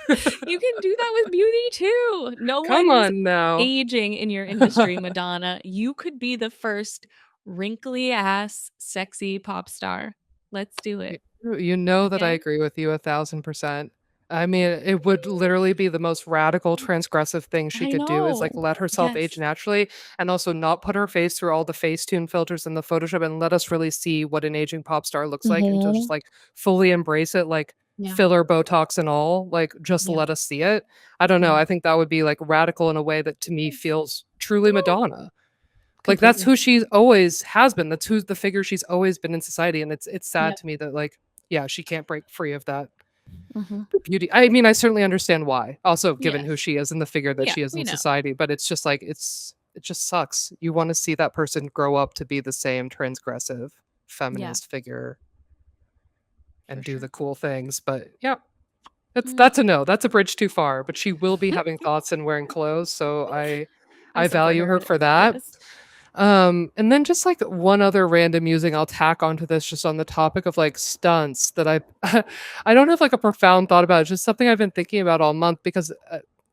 You can do that with beauty too. No Come one's on now. aging in your industry, Madonna. You could be the first wrinkly ass sexy pop star. Let's do Y it. You know that I Okay? agree with you 1,000%. I mean, it would literally be the most radical transgressive thing she I could do is, like, know. let herself age Yes. naturally and also not put her face through all the Facetune filters and the Photoshop and let us really see what an aging pop star looks like and to just, Mhm. like, fully embrace it, like, Yeah. filler, Botox, and all, like, just Yeah. let us see it. I don't know, Yeah. I think that would be, like, radical in a way that to me feels truly Oh, Madonna. Like, that's completely. who she always has been, that's who's the figure she's always been in society, and it's sad Yep. to me that, like, yeah, she can't break free of that Mhm. beauty. I mean, I certainly understand why, also given who Yes. she is and the figure that Yeah, she is we in know. society, but it's just like it just sucks. You wanna see that person grow up to be the same transgressive Yeah, feminist figure for and do sure. the cool things, but yeah, Mm. that's a no, that's a bridge too far, but she will be having thoughts and wearing clothes, so I I support value her her in for all of that. this. And then just like one other random musing I'll tack onto this just on the topic of like stunts that I don't have like a profound thought about it, just something I've been thinking about all month because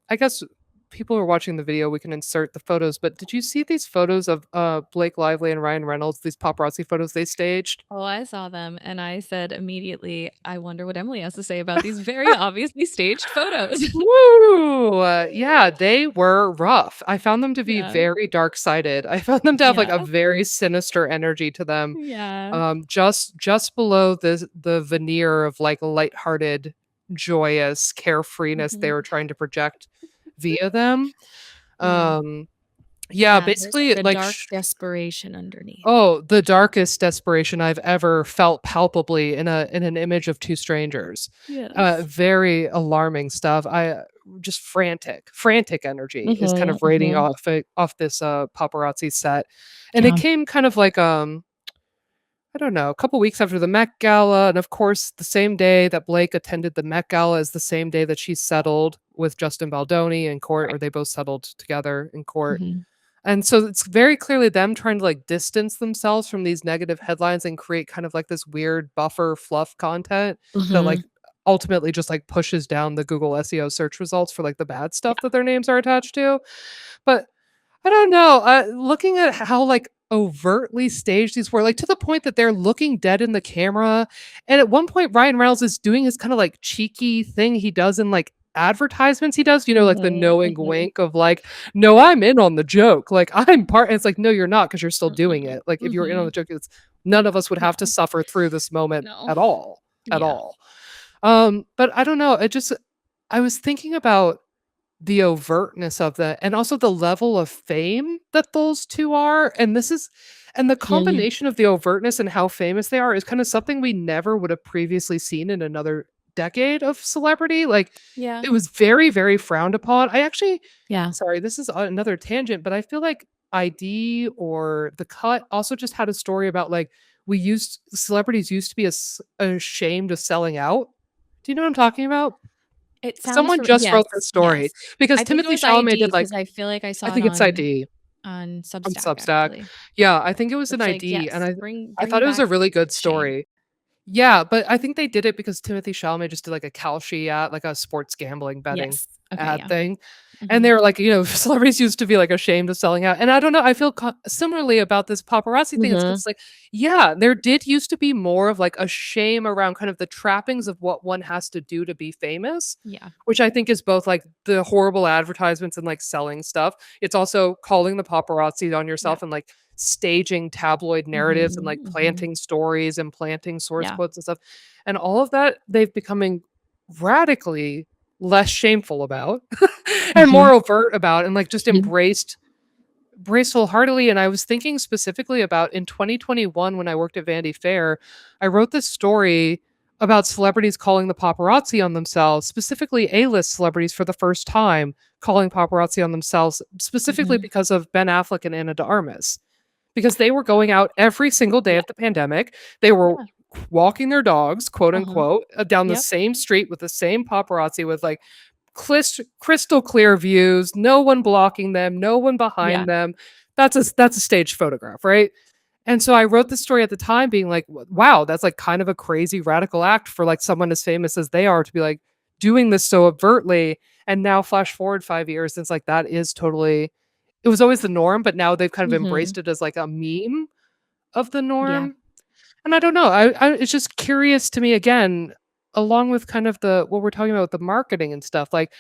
I guess people who are watching the video, we can insert the photos, but did you see these photos of Blake Lively and Ryan Reynolds, these paparazzi photos they staged? Oh, I saw them and I said immediately, I wonder what Emily has to say about these very obviously staged photos. Woo! Yeah, they were rough. I found them to be Yeah. very dark-sided. I found them to have like a Yeah. very sinister energy to them. Yeah. Just below the veneer of like lighthearted, joyous carefreeness they Mhm. were trying to project via them. Yeah. Um, yeah, Yeah, there's basically like a like dark desperation underneath. oh, the darkest desperation I've ever felt palpably in an image of two strangers. Yes. Very alarming stuff. Just frantic energy is kind Mhm, of radiating mhm. off this paparazzi set, and it Yeah. came kind of like I don't know, a couple weeks after the Met Gala, and of course, the same day that Blake attended the Met Gala is the same day that she settled with Justin Baldoni in court, or Right. they both settled together in court. Mhm. And so it's very clearly them trying to like distance themselves from these negative headlines and create kind of like this weird buffer fluff content that like Mhm. ultimately just like pushes down the Google SEO search results for like the bad stuff Yeah. that their names are attached to. But I don't know. Looking at how like overtly staged these were, like to the point that they're looking dead in the camera. And at one point, Ryan Reynolds is doing his kind of like cheeky thing he does in like advertisements he does, like the Mhm, knowing mhm, wink of like, no, I'm in on the joke. Like I'm part. And it's like, no, you're not because you're still doing mhm, it. Like if you were in on the mhm. joke, it's none of us would have to No, suffer through this moment no. at all. At Yeah. all. But I don't know. I was thinking about the overtness of that and also the level of fame that those 2 are, and the Mhm. combination of the overtness and how famous they are is kind of something we never would have previously seen in another decade of celebrity, like, Yeah. it was very, very frowned upon. I actually Yeah. sorry, this is another tangent, but I feel like ID or The Cut also just had a story about, like, celebrities used to be ashamed of selling out. Do you know what I'm talking about? It sounds Someone from just wrote that yes, story yes. because I think it Timothy was Chalamet ID did, like because I feel like I I saw it think it's ID on on Substack, Substack. actually. Yeah, I think it was an It's like, ID, and yes, I bring thought it was back a really good shame. story. Yeah, but I think they did it because Timothy Chalamet just did, like, a Kalshi ad, like a sports gambling betting Yes. Okay, ad yeah. thing, and Mhm. they were like, celebrities used to be, like, ashamed of selling out, and I don't know, I feel similarly about this paparazzi thing. It's 'cause Mhm. it's like, yeah, there did used to be more of, like, a shame around kind of the trappings of what one has to do to be famous, Yeah. which I think is both, like, the horrible advertisements and, like, selling stuff. It's also calling the paparazzi on Yeah. yourself and, like, staging tabloid narratives and, Mhm, like, mhm. planting stories and planting source Yeah. quotes and stuff, and all of that they've becoming radically less shameful about and Mhm. more overt about and, like, just Mhm. embraced wholeheartedly. And I was thinking specifically about in 2021 when I worked at Vanity Fair, I wrote this story about celebrities calling the paparazzi on themselves, specifically A-list celebrities for the first time calling paparazzi on themselves, specifically Mhm. because of Ben Affleck and Anna de Armas, because they were going out every single day Yeah. of the pandemic. They were Yeah. walking their dogs, quote Uh-huh. unquote, down the Yep. same street with the same paparazzi with like crystal clear views, no one blocking them, no one Yeah. behind them. That's a staged photograph, right? And so I wrote this story at the time being like, wow, that's like kind of a crazy radical act for like someone as famous as they are to be like doing this so overtly. And now flash forward 5 years, it's like that is totally it was always the norm, but now they've kind of Mhm. embraced it as like a meme of the Yeah. norm. And I don't know. It's just curious to me again, along with kind of the what we're talking about with the marketing and stuff. Like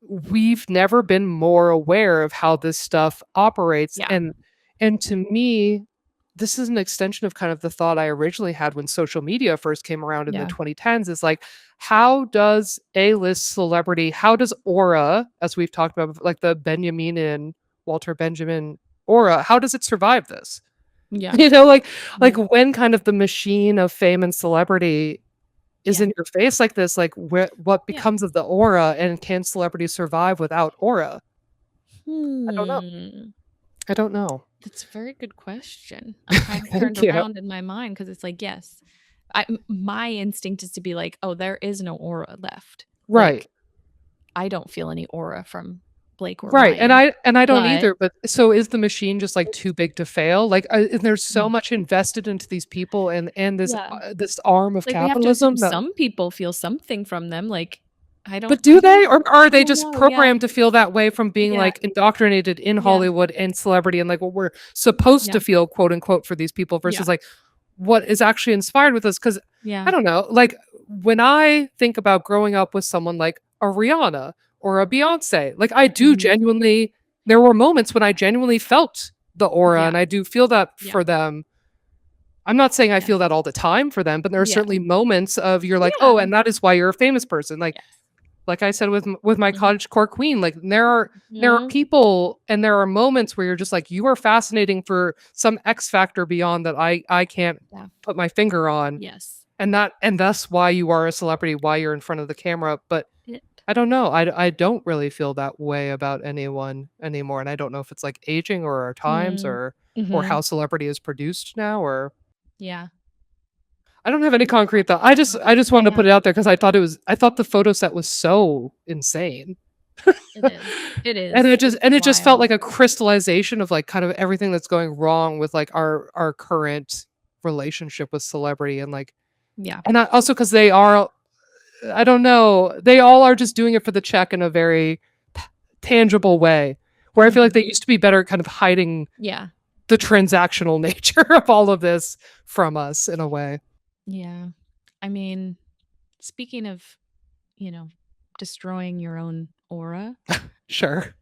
we've never been more aware of how this stuff operates, Yeah. and to me this is an extension of kind of the thought I originally had when social media first came around in the Yeah. 2010s is like how does A-list celebrity, how does aura, as we've talked about, like the Benjamin and Walter Benjamin aura, how does it survive this? Yeah. Like Yeah. when kind of the machine of fame and celebrity is Yeah. in your face like this, like what Yeah. becomes of the aura, and can celebrities survive without aura? I don't know. Hmm. I don't know. That's a very good question. I'm kind of turned Thank you. around in my mind because it's like, yes, my instinct is to be like, oh, there is no aura left. Right. Like, I don't feel any aura from Blake or Right, Ryan. and I don't But either, but so is the machine just, like, too big to fail? Like, and there's so Mhm. much invested into these people and Yeah. this arm of Like, we have to assume capitalism that some people feel something from them, like, but I do don't they? Or are I they don't just know, yeah. programmed to feel that way from being, Yeah, like, indoctrinated in yeah, Hollywood and celebrity and, like, what we're supposed yeah, to feel, quote, unquote, for these people yeah, versus, like, what is actually inspired with us? Because I yeah. don't know, like, when I think about growing up with someone like a Rihanna or a Beyoncé, like, I do Mhm. genuinely there were moments when I genuinely felt the aura, Yeah, and I do feel that yeah, for them. I'm not saying I yeah, feel that all the time for them, but there are yeah, certainly moments of you're like, "Oh, yeah, and that is why you're a famous person." yes. Like I said with my Mhm, cottagecore queen, like there are mhm, people and there are moments where you're just like, you are fascinating for some X factor beyond that I can't yeah, put my finger on. yes. And thus why you are a celebrity, why you're in front of the camera. But It I don't know. I don't really feel that way about anyone anymore. And I don't know if it's like aging or our times mm, or how mhm, celebrity is produced now or yeah, I don't have any concrete thought. I just wanted to yeah, put it out there because I thought the photo set was so insane. it is, it And is, it's it just felt wild. like a crystallization of, like, kind of everything that's going wrong with, like, our current relationship with celebrity and, like Yeah, and I also because they are I don't know, they all are just doing it for the check in a very tangible way, where I feel like mhm, they used to be better at kind of hiding yeah, the transactional nature of all of this from us in a way. yeah. I mean, speaking of, you know, destroying your own aura, Sure.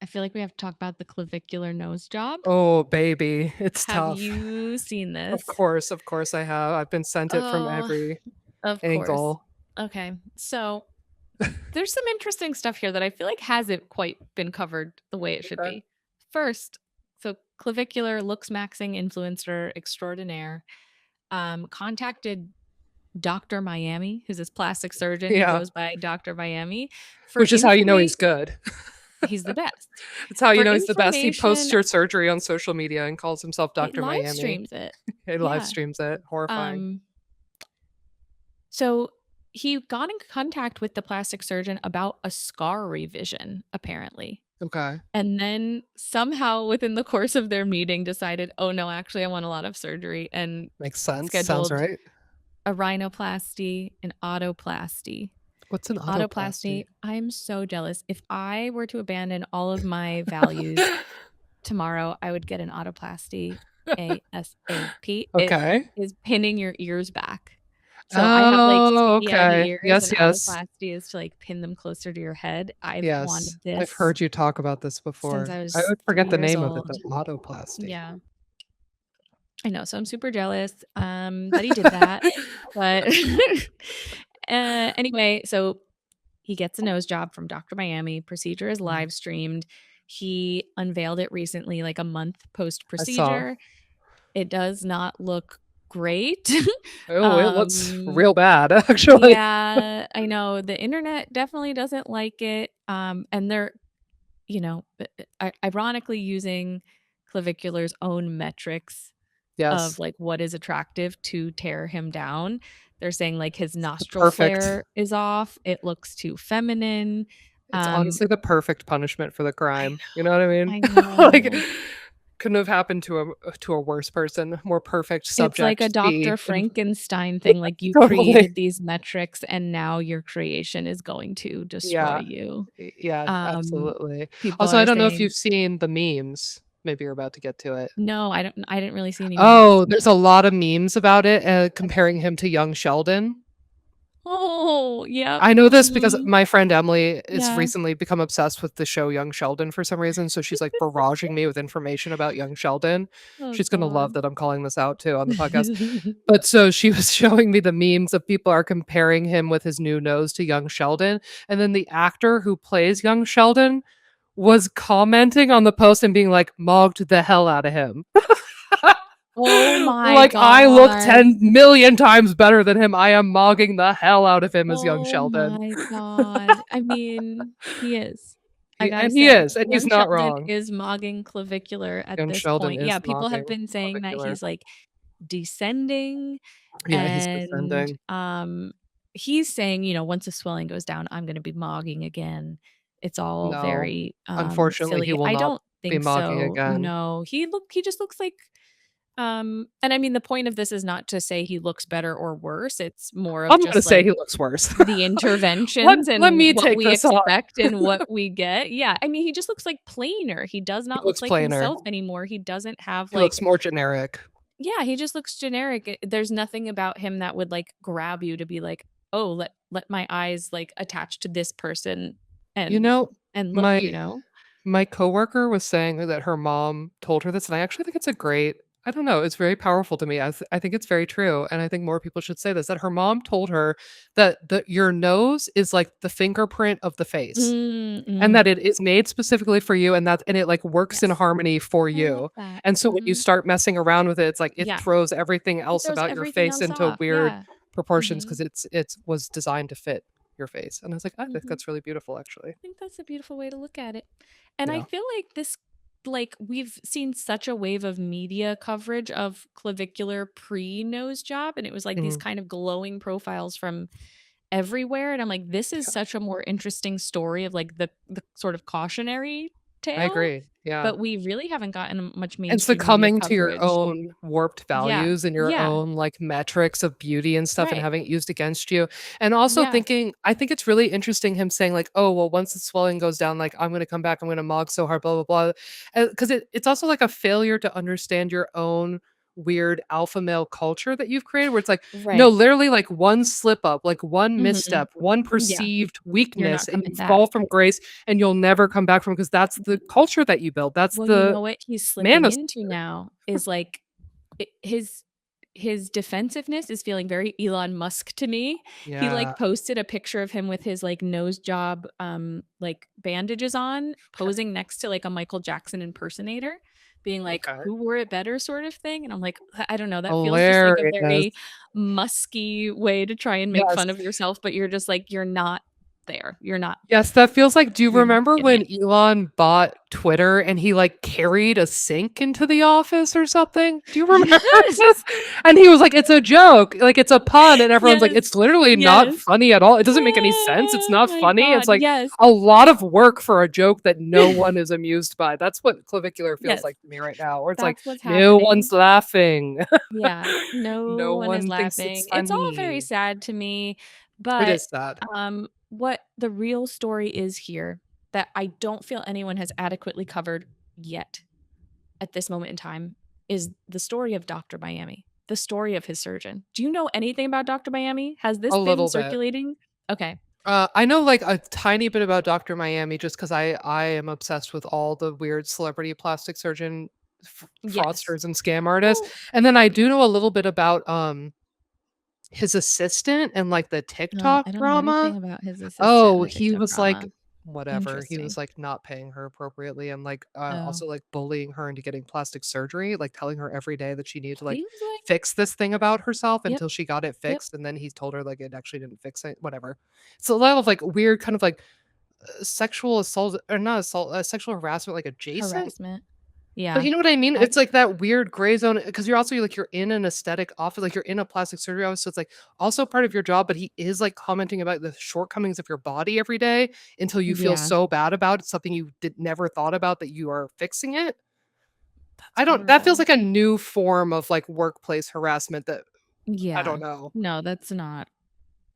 I feel like we have to talk about the clavicular nose job. Oh, baby, it's Have tough. you seen this? Of course I have. I've been sent it from Oh, every of course. angle. Okay. So there's some interesting stuff here that I feel like hasn't quite been covered the way it should Okay. be. First, so clavicular looks maxing influencer extraordinaire contacted Dr. Miami, who's this plastic surgeon. He Yeah, goes by Dr. Miami for which is how you know information. he's good. He's the best. That's how you For know he's the best. He posts information, your surgery on social media and calls himself he Dr. live Miami. streams it. He live Yeah. streams it. Horrifying. Um, so he got in contact with the plastic surgeon about a scar revision, apparently. Okay. And then somehow within the course of their meeting decided, oh no, actually I want a lot of surgery and Makes sense. Sounds scheduled right. a rhinoplasty, an autoplasty. What's an Autoplasty, autoplasty? I'm so jealous. If I were to abandon all of my values tomorrow, I would get an autoplasty ASAP. It Okay. is pinning your ears back. So I have like Oh, CPI okay. ears Yes, and yes. autoplasty is to like pin them closer to your head. I've Yes. wanted I've this heard you talk about this since before. I I was would 3 forget the years name of it old. though. Autoplasty. Yeah. I know, so I'm super jealous, that he did that, but anyway, so he gets a nose job from Dr. Miami, procedure is Mm, live streamed. He unveiled it recently, like a month I saw. post-procedure. It does not look great. Oh, it looks Um, real bad, actually. yeah, I know, the internet definitely doesn't like it, and they're, ironically using Clavicular's own metrics of Yes. like what is attractive to tear him down. They're saying like his The nostril perfect flare is off. It looks too feminine. It's honestly the perfect punishment for the I crime. You know what I know. mean? I Like, know. couldn't have happened to a worse person, more perfect It's like a subject to Dr. be in Frankenstein thing. Like you totally. created these metrics and now your creation is going to destroy Yeah. you. Yeah, Um, absolutely. People Also, I are don't know if saying, you've seen the memes. Maybe you're about to get to it. no, I didn't really see any memes. Oh, there's a lot of memes about it, comparing him to young Sheldon. Oh, yep. I know this because Mhm. my friend Emily has Yeah. recently become obsessed with the show Young Sheldon for some reason, so she's, like, barraging me with information about Young Sheldon. Oh She's gonna love god. that I'm calling this out too on the podcast. But so she was showing me the memes of people are comparing him with his new nose to Young Sheldon, and then the actor who plays Young Sheldon was commenting on the post and being like, "Mogged the hell out of him." Oh my Like, "I look god. 10,000,000 times better than him. I am mogging the hell out of him as Young Oh Sheldon." my god. I mean, he is. I gotta He say, is, and he's young not Sheldon wrong. is mogging clavicular at Young this Sheldon point. Yeah, is people have mogging been saying that clavicular. he's, like, descending, Yeah, he's and, descending. he's saying, once the swelling goes down, I'm gonna be mogging again. It's all No. very, Unfortunately, he silly. will I not don't be think mogging so. again. No, he just looks like, and I mean, the point of this is not to say he looks better or worse, it's more of I'm gonna just, say like, he looks worse. the Let interventions let and me what take we this on. expect and what we get. Yeah, I mean, he just looks, like, plainer. He does He not look looks like plainer. himself anymore. He doesn't have, He like, looks more generic. yeah, he just looks generic. There's nothing about him that would, like, grab you to be like, "Oh, let my eyes, like, attach to this person You and know, look," my you know? my coworker was saying that her mom told her this, and I actually think it's a great I don't know, it's very powerful to me. I think it's very true, and I think more people should say this, that her mom told her that your nose is like the fingerprint of the face, Mm, and mm, that it is made specifically for you, and it, like, works in yes. harmony for I love you, that. and so when you Mhm. start messing around with it, it's like it Yeah. throws everything It else throws about your everything face else into off. weird Yeah. proportions Mhm. because it's was designed to fit your face, and I was like, "I think Mhm. that's really beautiful, actually." I think that's a beautiful way to look at it. And I Yeah. feel like this, like, we've seen such a wave of media coverage of clavicular pre-nose job, and it was like these Mhm. kind of glowing profiles from everywhere, and I'm like, this is Yeah. such a more interesting story of, like, the sort of cautionary I tale, agree, yeah. but we really haven't gotten much And mainstream media succumbing to your coverage. own warped Yeah. values and your Yeah. own, like, metrics of beauty and stuff and Right. having it used against you, and also Yeah. thinking I think it's really interesting him saying, like, "Oh, well, once the swelling goes down, like, I'm gonna come back, I'm gonna mog so hard, blah, blah, blah," because it's also, like, a failure to understand your own weird alpha male culture that you've created where it's like, no, Right. literally, like, one slip up, like, one Mhm. misstep, one Yeah. perceived You're weakness, not and you coming back. fall from grace, and you'll never come back from because that's the culture that you built, that's Well, you the know what he's slipping manosphere. into now is, like, his defensiveness is feeling very Elon Musk to me. He, Yeah. like, posted a picture of him with his, like, nose job, like, bandages on, posing next to, like, a Michael Jackson impersonator, being like, Okay. "Who wore it better?" sort of thing, and I'm like, I don't know, that feels just like a Hilarious. very musky way to try and make Yes. fun of yourself, but you're just like, you're not there. Yes, that feels like do you You're not remember getting when it. Elon bought Twitter and he, like, carried a sink into the office or something? Do you remember Yes! this? And he was like, "It's a joke, like, it's a pun," and everyone's like, Yes. "It's literally not Yes. funny at all. It doesn't make any sense. It's Oh not my funny." It's god, like yes. a lot of work for a joke that no one is amused by. That's what clavicular feels Yes. like to me right now, where it's like, That's what's no happening. one's laughing. Yeah, no No one is one thinks it's laughing. It's all very funny. sad to me, It but, is sad. what the real story is here that I don't feel anyone has adequately covered yet at this moment in time is the story of Doctor Miami, the story of his surgeon. Do you know anything about Doctor Miami? Has this A been little bit. circulating? Okay. I know, like, a tiny bit about Doctor Miami just because I am obsessed with all the weird celebrity plastic surgeon Yes. fraudsters and scam artists, Well, and then I do know a little bit about, his assistant and, like, the TikTok I don't know drama. anything about his assistant and Oh, the he TikTok was like drama. whatever, he was, Interesting. like, not paying her appropriately and, like, Oh. also, like, bullying her into getting plastic surgery, like, telling her every day that she needed to, like, Seems like fix this thing about herself yep, until she got it yep. fixed, and then he told her, like, it actually didn't fix it, whatever. It's a lot of, like, weird kind of, like, sexual assault or not assault, sexual harassment, like, adjacent? Harassment. But Yeah. you know what I mean? I It's like that weird gray zone because you're also like, you're in an aesthetic office, like, you're in a plastic surgery office, so it's, like, also part of your job, but he is, like, commenting about the shortcomings of your body every day until you feel yeah, so bad about it, something you did never thought about that you are fixing it. that's I don't that feels horrible. like a new form of, like, workplace harassment that I Yeah. don't know. No, that's not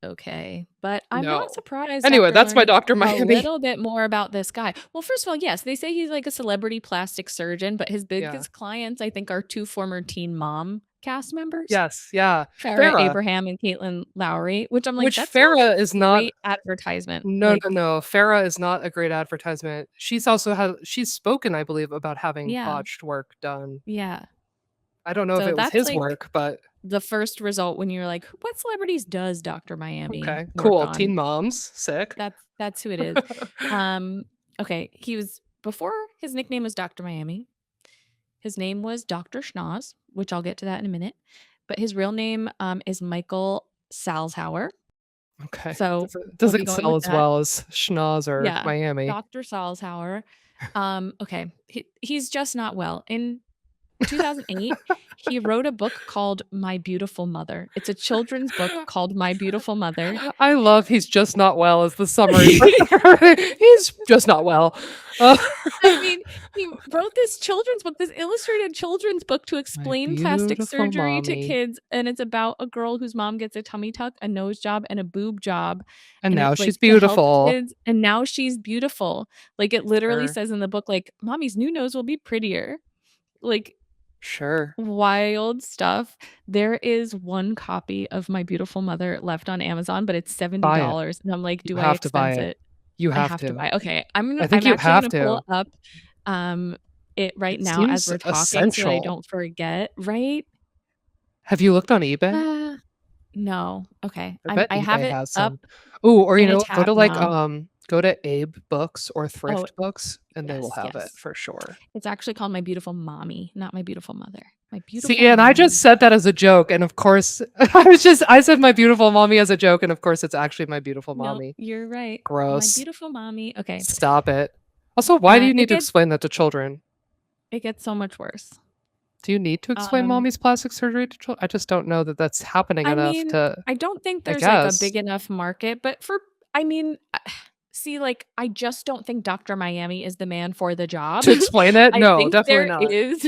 okay, but I'm not No. surprised Anyway, after that's my learning Doctor a Miami. little bit more about this guy. Well, first of all, yes, they say he's like a celebrity plastic surgeon, but his Yeah. biggest clients, I think, are 2 former Teen Mom cast members, Yes, yeah. Farrah Farrah, Abraham and Caitlin Lowry, which I'm like, which that's not Farrah is not great advertisement, no, no, like no. Farrah is not a great advertisement. She's spoken, I believe, about having yeah, botched work done. yeah. I don't know if So it was that's, his like, work, but the first result when you're like, "What celebrities does Doctor Miami okay, work cool. on?" Teen moms, sick. That's who it is. Okay, he was before his nickname was Doctor Miami, his name was Doctor Schnoz, which I'll get to that in a minute, but his real name, is Michael Salzhauer, Okay. so Doesn't we'll be doesn't going sell with as that. well as Schnoz or Yeah, Miami. Doctor Salzhauer. Okay, he's just not well. In 2008, he wrote a book called My Beautiful Mother. It's a children's book called My Beautiful Mother. I love He's Just Not Well as the summary. He's just not well. I mean, he wrote this children's book, this illustrated children's book to explain plastic surgery to kids, and it's about a girl whose mom gets a tummy tuck, a nose job, and a boob job, and now it's she's like to help beautiful. kids, and now she's beautiful. Like, it literally says in the book, like, "Mommy's new nose will be prettier." Like, sure. Wild stuff. There is one copy of My Beautiful Mother left on Amazon, but it's $70, and I'm like, "Do I expense it?" You I have have to to. buy it. Okay, I'm think you actually have gonna to. pull up, it right It now as seems we're talking so that I essential. don't forget, right? Have you looked on eBay? No. Okay. I bet I have eBay it has up some. Ooh, or you in a know, tab now. go to Abe Books or Oh, Thrift Books, and they will yes, have it yes. for sure. It's actually called My Beautiful Mommy, not My Beautiful Mother. My Beautiful See, and I just Mommy. said that as a joke, and of course, I said My Beautiful Mommy as a joke, and of course, it's actually My Beautiful No, Mommy. you're right. My Gross. Beautiful Mommy. Okay. Stop it. Also, why do you It need to explain that to children? gets so much worse. Do you need to explain mommy's plastic surgery to children? I just don't know that that's happening I enough mean, to, I don't think I there's, like, a guess. big enough market, but I mean, see, like, I just don't think Dr. Miami is the man for the job. To explain it? I No, think definitely there not. is,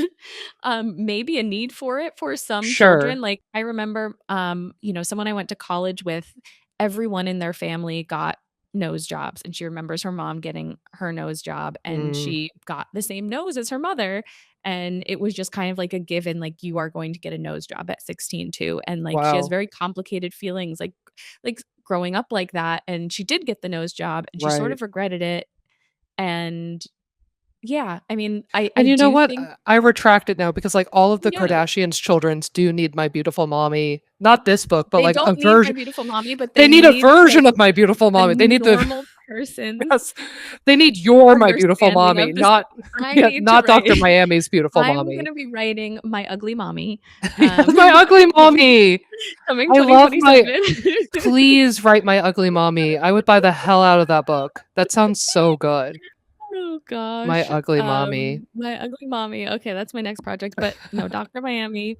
maybe a need for it for some Sure. children. Like, I remember, someone I went to college with, everyone in their family got nose jobs, and she remembers her mom getting her nose job, and she got the same nose as her mother, and it was just kind of like a given, like, you are going to get a nose job at 16 too, and, like, she has Wow. very complicated feelings, like, growing up like that, and she did get the nose job, and she sort Right. of regretted it, and yeah, I mean, I And you know do what? think I retract it now because, like, all of the yes. Kardashians' childrens do need My Beautiful Mommy. Not this book, but, They like, a don't need My version. Beautiful Mommy, but They they need a need, version like, of My Beautiful a Mommy. They need the normal person's yes. They need your My Beautiful understanding Mommy, of this. not I yeah, need to not write Dr. Miami's beautiful I'm mommy. gonna be writing My Ugly Mommy, Yes, My Ugly Mommy. coming I love my 2027. please write My Ugly Mommy. I would buy the hell out of that book. That sounds so good. Oh My gosh. Ugly Mommy. My Ugly Mommy. Okay, that's my next project, but no, Dr. Miami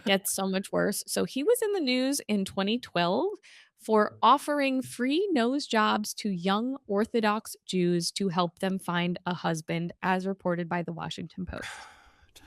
gets so much worse. So he was in the news in 2012 for offering free nose jobs to young Orthodox Jews to help them find a husband, as reported by the Washington Post.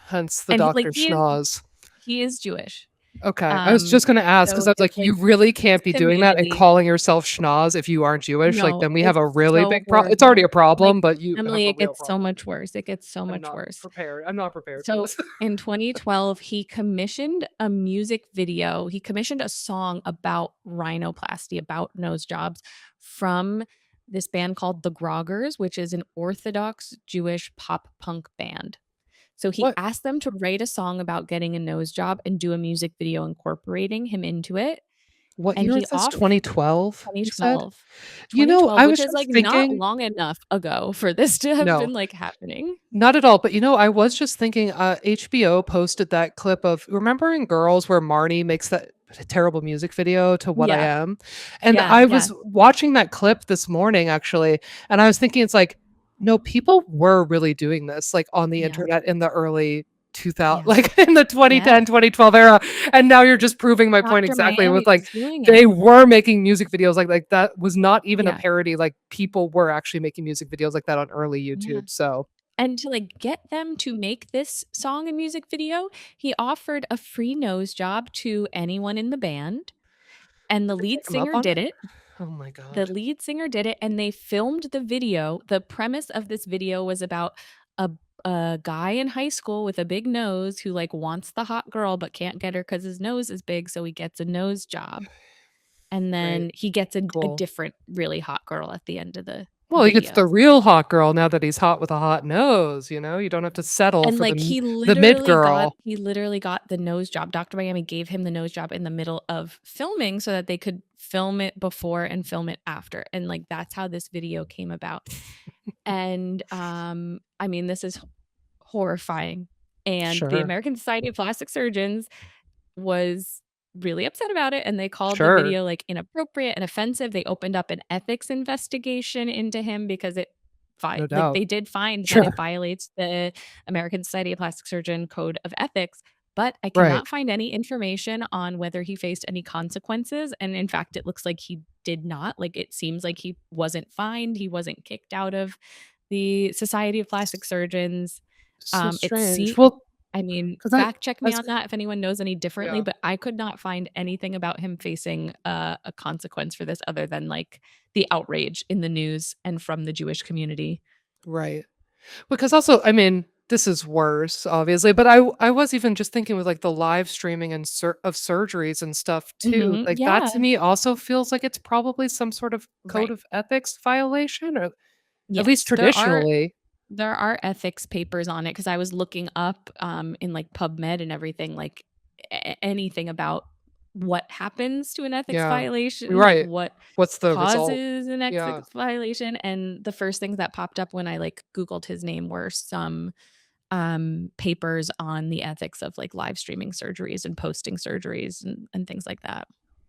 Hence the And Dr. Schnoz. he is Jewish. Okay. I was just gonna ask because So I was it's like, like you really his can't be doing that and community. calling yourself Schnoz if you aren't Jewish. Like, No, then we have it's a really so big problem. It's already horrible. a Like, problem, but you have Emily, a it real gets so problem. much worse. It gets so much worse. I'm not prepared for So this. in 2012, he commissioned a music video. He commissioned a song about rhinoplasty, about nose jobs from this band called The Groggers, which is an Orthodox Jewish pop punk band. So he What asked them to write a song about getting a nose job and do a music video incorporating him into it. what And year he is this? off 2012, you said? 2012. You know, 2012, I which was is, like, just not thinking long enough ago for this to have no. been, like, happening. Not at all, but, you know, I was just thinking, HBO posted that clip of remember in Girls where Marnie makes that terrible music video to What I Yeah. Am? And Yeah, I yeah, was watching that clip this morning, actually, and I was thinking it's like, no, people were really doing this, like, on the yeah, internet in the early 2000 yeah, like, in the yeah. 2010, 2012 era, and now you're just proving my point Dr. exactly Miami with, like, was doing they it. were making music videos like that was not even a Yeah, parody, like, people were actually making music videos like that on early yeah. YouTube, so And to, like, get them to make this song and music video, he offered a free nose job to anyone in the band, and the did they lead take 'em up singer on did it? it. Oh my The god. lead singer did it, and they filmed the video. The premise of this video was about a a guy in high school with a big nose who, like, wants the hot girl but can't get her because his nose is big, so he gets a nose job, and Great. then he gets a Cool. different really hot girl at the end of the Well, he gets video. the real hot girl now that he's hot with a hot nose, you know? You don't have to settle And, for like, the mid girl. he literally got the nose job. Dr. Miami gave him the nose job in the middle of filming so that they could film it before and film it after, and, like, that's how this video came about. And, I mean, this is horrifying, and the Sure. American Society of Plastic Surgeons was really upset about it, and they called the Sure. video, like, inappropriate and offensive. They opened up an ethics investigation into him because it No like doubt. they did find that it Sure. violates the American Society of Plastic Surgeon Code of Ethics, but I Right. cannot find any information on whether he faced any consequences. And in fact, it looks like he did not. Like it seems like he wasn't fined, he wasn't kicked out of the Society of Plastic Surgeons. So It strange. seems Well, I mean, 'cause fact check I me was on that if anyone knows any differently, yeah. but I could not find anything about him facing a consequence for this other than like the outrage in the news and from the Jewish community. Right. Because also, I mean, this is worse, obviously, but I was even just thinking with like the live streaming and of surgeries and stuff too. Like that to Yeah. me also feels like it's probably some sort of code Right. of ethics violation, or at least Yes, traditionally. there are ethics papers on it because I was looking up, in, like, PubMed and everything, like, anything about what happens to an ethics Yeah. violation, like, Right. what What's the result? causes an Yeah. ethics violation, and the first things that popped up when I, like, Googled his name were some, papers on the ethics of, like, live streaming surgeries and posting surgeries and things like that.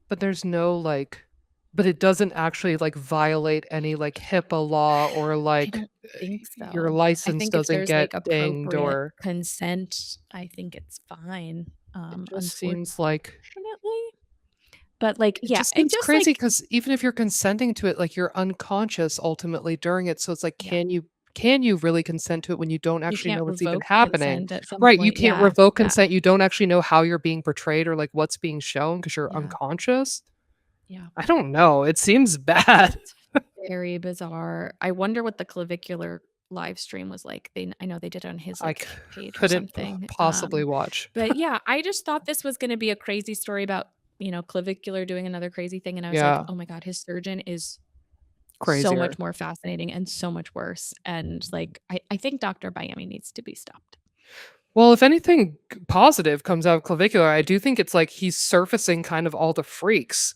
But there's no like but it doesn't actually like violate any like HIPAA law or I like don't think your so. I license think if doesn't there's, get like, dinged appropriate or consent, I think it's fine, it just unfortunately. seems like But, like, it yeah, just it seems just, crazy like because even if you're consenting to it, like, you're unconscious ultimately during it, so it's like, yeah, can you really consent to it when you don't you actually can't know what's even revoke happening? consent at some Right, you point. can't Yeah, revoke yeah, consent, you don't actually know how you're being portrayed or, like, what's being shown because 'cause you're yeah, unconscious? yeah. I don't know, it seems bad. It's very bizarre. I wonder what the clavicular live stream was like. I know they did it on his, I like, page or couldn't something, possibly watch. but yeah, I just thought this was gonna be a crazy story about, clavicular doing another crazy thing, and I was like, Yeah, "Oh my god, his surgeon is so crazier. much more fascinating and so much worse," and, like, I think Dr. Miami needs to be stopped. Well, if anything positive comes out of clavicular, I do think it's like he's surfacing kind of all the freaks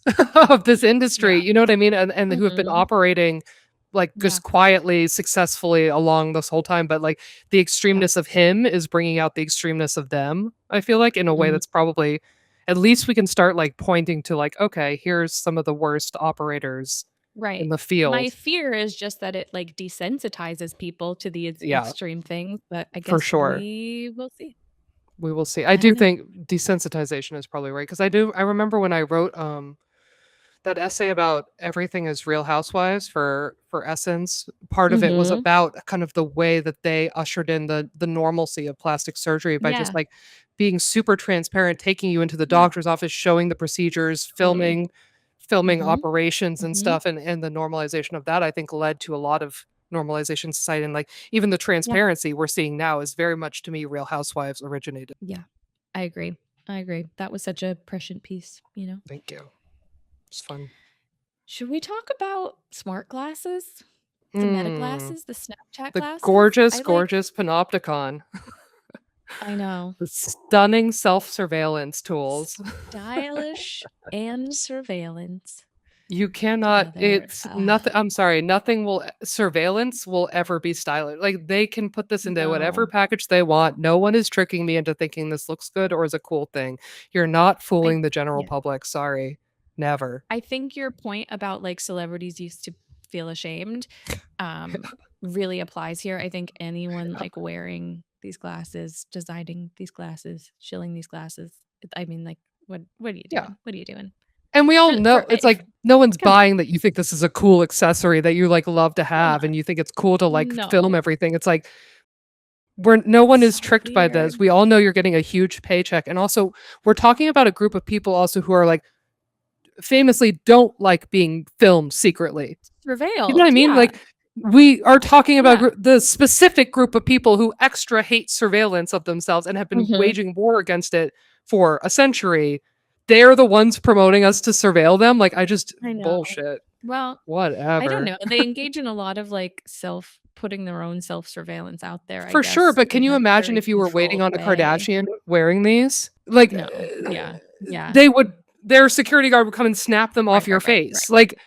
of this industry, Yeah. you know what I mean? And who have been Mhm. operating like Yeah. just quietly, successfully along this whole time. But like the Yeah. extremeness of him is bringing out the extremeness of them. I feel like in a way Mhm. that's probably at least we can start like pointing to like, okay, here's some of the worst operators in Right. the My field. fear is just that it, like, desensitizes people to the Yeah, extreme things, but I for guess sure. we will see. We will see. I I don't do know. think desensitization is probably right because I remember when I wrote that essay about everything is Real Housewives for Essence, part of it was Mhm. about kind of the way that they ushered in the normalcy of plastic surgery by just Yeah. like being super transparent, taking you into the Yeah. doctor's office, showing the procedures, Totally. filming Mhm. operations and Mhm. stuff, and the normalization of that I think led to a lot of normalization in society and like even the Yeah. transparency we're seeing now is very much to me Real Housewives originated. Yeah. I agree. I agree. That was such a prescient piece, you know? Thank you. It's fun. Should we talk about smart glasses? The Meta Mm, glasses, the Snapchat the glasses? gorgeous, gorgeous panopticon. I know. The stunning self-surveillance tools. Stylish and surveillance You cannot together. it's nothing I'm sorry, nothing will surveillance will ever be stylish. Like, they can put this into whatever No. package they want. No one is tricking me into thinking this looks good or is a cool thing. You're not I fooling the general yeah. public, sorry. Never. I think your point about, like, celebrities used to feel ashamed, um, really applies here. I think anyone, like, wearing these glasses, designing these glasses, shilling these glasses, I mean, like, what are you Yeah. doing? What are you doing? And we all For know it's if like no one's come on. buying that you think this is a cool accessory that you, like, love to Come have on. and you think it's cool to, like, film No. everything. It's like we're no one is So tricked by this. weird. We all know you're getting a huge paycheck, and also, we're talking about a group of people also who are, like, famously don't like being filmed secretly. You know what I Surveilled, mean? yeah. Like, we are talking about Yeah. the specific group of people who extra hate surveillance of themselves and have been Mhm. waging war against it for a century. They're the ones promoting us to surveil them. Like, I just I know. bullshit. Well, I don't Whatever. know. They engage in a lot of, like, putting their own self-surveillance out there, I For sure, guess, but can in you a imagine very if you were waiting controlled on a way. Kardashian wearing these? Like, No. Yeah. Yeah. they would their security guard would come and snap them off Right, your right, right, right. face. Like,